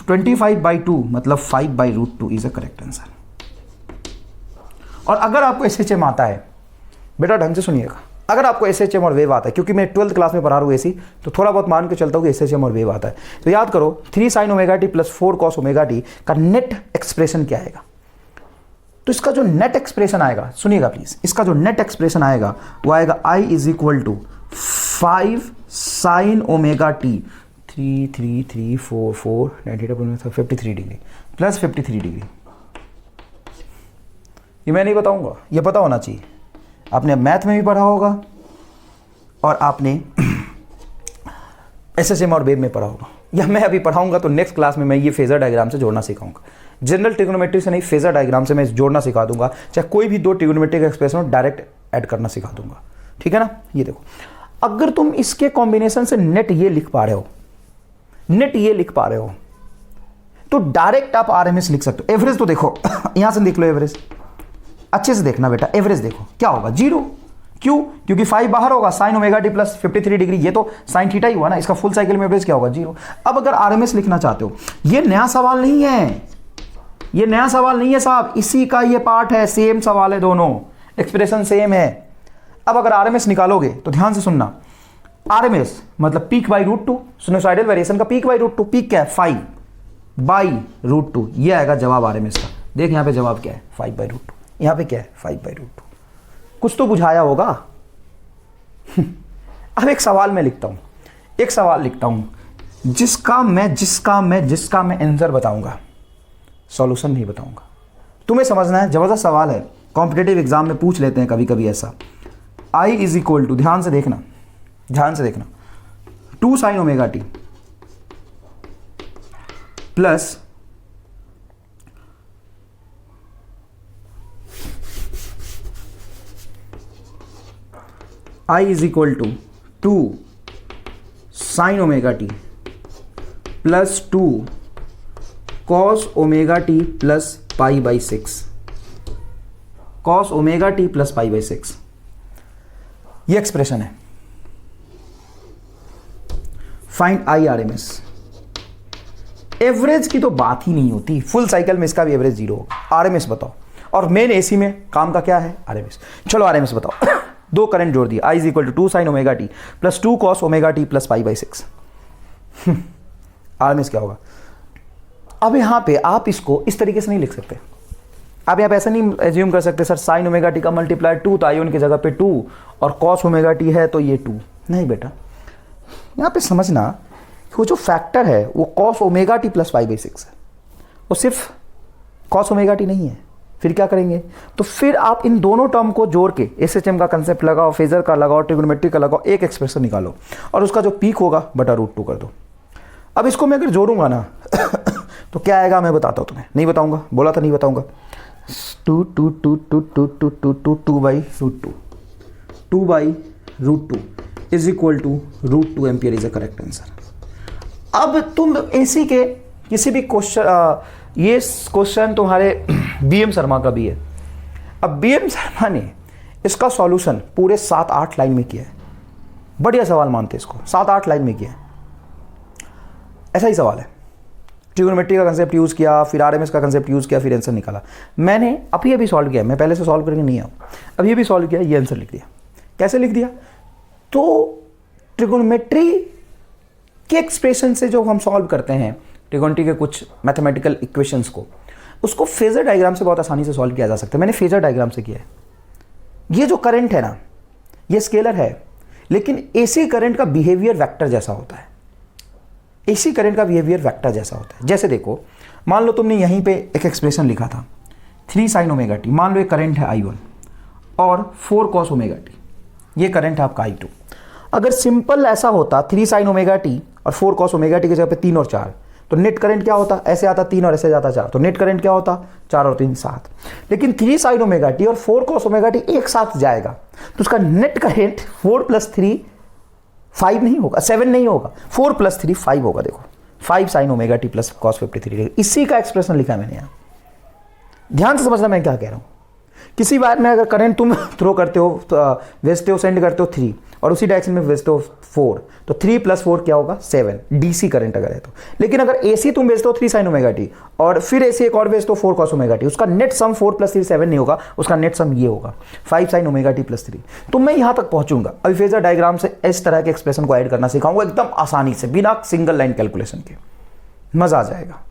25/2 मतलब 5/√2 इज अ करेक्ट आंसर। और अगर आपको एसएचएम आता है, बेटा ढंग से सुनिएगा, अगर आपको एसएचएम और वेव आता है, क्योंकि मैं 12th क्लास में पढ़ा रहा हूँ एसी, तो थोड़ा बहुत मान के चलता हूँ कि एसएचएम और वेव आता है, तो याद करो 3 sine omega T plus 4 cos omega T का नेट एक्सप्रेशन क्या आएगा। तो इसका जो नेट एक्सप्रेशन आएगा, सुनिएगा प्लीज, इसका जो नेट एक्सप्रेशन आएगा वो आएगा I is equal to 5 sine omega T 3 3 3 4 4 53 degree plus 53 degree. ये मैं नहीं बताऊंगा, ये पता होना चाहिए। आपने मैथ में भी पढ़ा होगा और आपने एसएचएम और वेव में पढ़ा होगा, या मैं अभी पढ़ाऊंगा तो नेक्स्ट क्लास में मैं ये फेजर डायग्राम से जोड़ना सिखाऊंगा। जनरल ट्रिग्नोमेट्री से नहीं, फेजर डायग्राम से मैं जोड़ना सिखा दूंगा, चाहे कोई भी 2 ट्रिग्नोमेट्रिक एक्सप्रेशन डायरेक्ट ऐड करना सिखा दूंगा, ठीक है ना। ये देखो, अगर तुम इसके कॉम्बिनेशन से नेट ये लिख पा रहे हो, तो डायरेक्ट आप आरएमएस लिख सकते हो। एवरेज तो देखो यहां से देख लो, एवरेज अच्छे से देखना बेटा, एवरेज देखो क्या होगा 0। क्यों, क्योंकि 5 बाहर होगा, sign omega T plus 53 degree, ये तो साइन थीटा ही हुआ ना, इसका फुल साइकिल में एवरेज क्या होगा 0। अब अगर आरएमएस लिखना चाहते हो, ये नया सवाल नहीं है, साहब, इसी का ये पार्ट है, सेम सवाल है, दोनों एक्सप्रेशन सेम है। अब अगर आरएमएस निकालोगे तो ध्यान से सुनना, आरएमएस मतलब पीक बाई √2, सिनुसाइडल वेरिएशन का पीक बाई √2, पीक क्या है 5/√2, ये आएगा जवाब आरएमएस का। देख यहाँ पे जवाब क्या है 5/√2, यहाँ पे क्या है 5/√2। कुछ तो बुझाया होगा। अब एक सवाल मैं लिखता हूं, जिसका मैं आंसर बताऊंगा, सॉल्यूशन नहीं बताऊंगा। तुम्हें समझना है, जबरदस्त सवाल है, कॉम्पिटेटिव एग्जाम में पूछ लेते हैं कभी कभी ऐसा। I इज इक्वल टू, ध्यान से देखना, 2 sin omega T plus I is equal to 2 sin omega T plus 2 cos omega T plus pi by 6, cos omega T plus pi by 6, ये एक्सप्रेशन है। Find IRMS। एवरेज की तो बात ही नहीं होती, फुल साइकिल में इसका भी एवरेज 0 होगा। RMS बताओ, और मेन AC में काम का क्या है, RMS। चलो RMS बताओ। दो करंट जोड़ दिए, I is equal to 2 sin omega T plus 2 cos omega T plus pi by 6। RMS क्या होगा? अब यहां पे आप इसको इस तरीके से नहीं लिख सकते। अब आप ऐसा नहीं एज्यूम कर सकते सर sin ओमेगा टी का मल्टीप्लाई 2 तो आयोन की जगह पे 2 और cos ओमेगा टी है तो ये 2। नहीं बेटा, यहाँ पे समझना वो जो फैक्टर है वो cos omega T plus pi by 6 है, वो सिर्फ cos ओमेगा टी नहीं है। फिर क्या करेंगे? तो फिर आप इन दोनों टर्म को जोड़ के SHM का कंसेप्ट लगाओ, फेजर का लगाओ, ट्रिग्नोमेट्री का लगाओ, एक एक्सप्रेशन निकालो और उसका जो पीक होगा बटा √2 कर दो। अब इसको मैं अगर जोड़ूंगा ना तो क्या आएगा मैं बताता हूँ तुम्हें। नहीं बताऊंगा, बोला था नहीं बताऊंगा। 2 by √2 is equal to √2 ampere is a correct answer. अब तुम AC के किसी भी क्वेश्चन, ये क्वेश्चन तुम्हारे BM शर्मा का भी है। अब BM शर्मा ने इसका सॉल्यूशन पूरे 7-8 लाइन में किया है। बढ़िया सवाल मानते इसको, 7-8 लाइन में किया है। ऐसा ही सवाल है, ट्रिग्नोमेट्री का कंसेप्ट यूज़ किया, फिर RMS का कंसेप्ट यूज़ किया, फिर आंसर निकाला। मैंने अभी सॉल्व किया, मैं पहले से सॉल्व करके नहीं आऊँ, अभी अभी सॉल्व किया, ये आंसर लिख दिया। कैसे लिख दिया? तो ट्रिग्नोमेट्री के एक्सप्रेशन से जो हम सॉल्व करते हैं ट्रिग्नोमेट्री के कुछ मैथमेटिकल इक्वेशंस को, उसको फेजर डायग्राम से बहुत आसानी से सॉल्व किया जा सकता है। मैंने फेजर डायग्राम से किया है। ये जो करंट है ना, ये स्केलर है, लेकिन AC करंट का बिहेवियर वेक्टर जैसा होता है। AC करंट का बिहेवियर वेक्टर जैसा होता है। जैसे देखो, मान लो तुमने यहीं पे एक एक्सप्रेशन लिखा था 3 sin ओमेगा टी, मान लो ये करंट है I1 और 4 cos ओमेगा टी, ये करंट है आपका I2। अगर सिंपल ऐसा होता 3 sin ओमेगा टी और 4 cos ओमेगा टी की जगह पे 3 और 4, तो नेट करंट क्या होता? ऐसे आता 3 और ऐसे जाता 4, तो नेट करंट क्या होता? 4 और 3 7। लेकिन 3 sin ओमेगा टी और 4 cos ओमेगा टी एक साथ जाएगा, तो उसका नेट करंट 4 + 3 5 नहीं होगा, 7 नहीं होगा, 4 + 3 5 होगा। देखो 5 sin omega T plus cos 53, इसी का एक्सप्रेशन लिखा है मैंने यहाँ। ध्यान से समझना मैं क्या कह रहा हूँ। किसी बात में अगर करंट तुम थ्रो करते हो, भेजते हो, सेंड करते हो 3 और उसी डायरेक्शन में भेजते हो 4, तो 3 + 4 क्या होगा? 7, DC करंट अगर है तो। लेकिन अगर AC तुम भेजते हो 3 sin ओमेगा टी और फिर AC एक और भेजते हो 4 cos ओमेगा टी, उसका नेट सम 4 + 3 7 नहीं होगा, उसका नेट सम ये होगा 5 sin ओमेगा टी प्लस 3। तो मैं यहाँ तक पहुंचूंगा। अभी फेजर डायग्राम से इस तरह के एक्सप्रेशन को ऐड करना सिखाऊंगा एकदम आसानी से, बिना सिंगल लाइन कैलकुलेशन के। मजा आ जाएगा।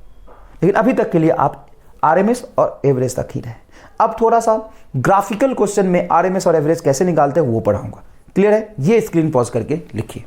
लेकिन अभी तक के लिए आप RMS और एवरेज तक ही रहे। अब थोड़ा सा ग्राफिकल क्वेश्चन में RMS और एवरेज कैसे निकालते हैं वो पढ़ाऊंगा। क्लियर है? ये स्क्रीन पॉज करके लिखिए।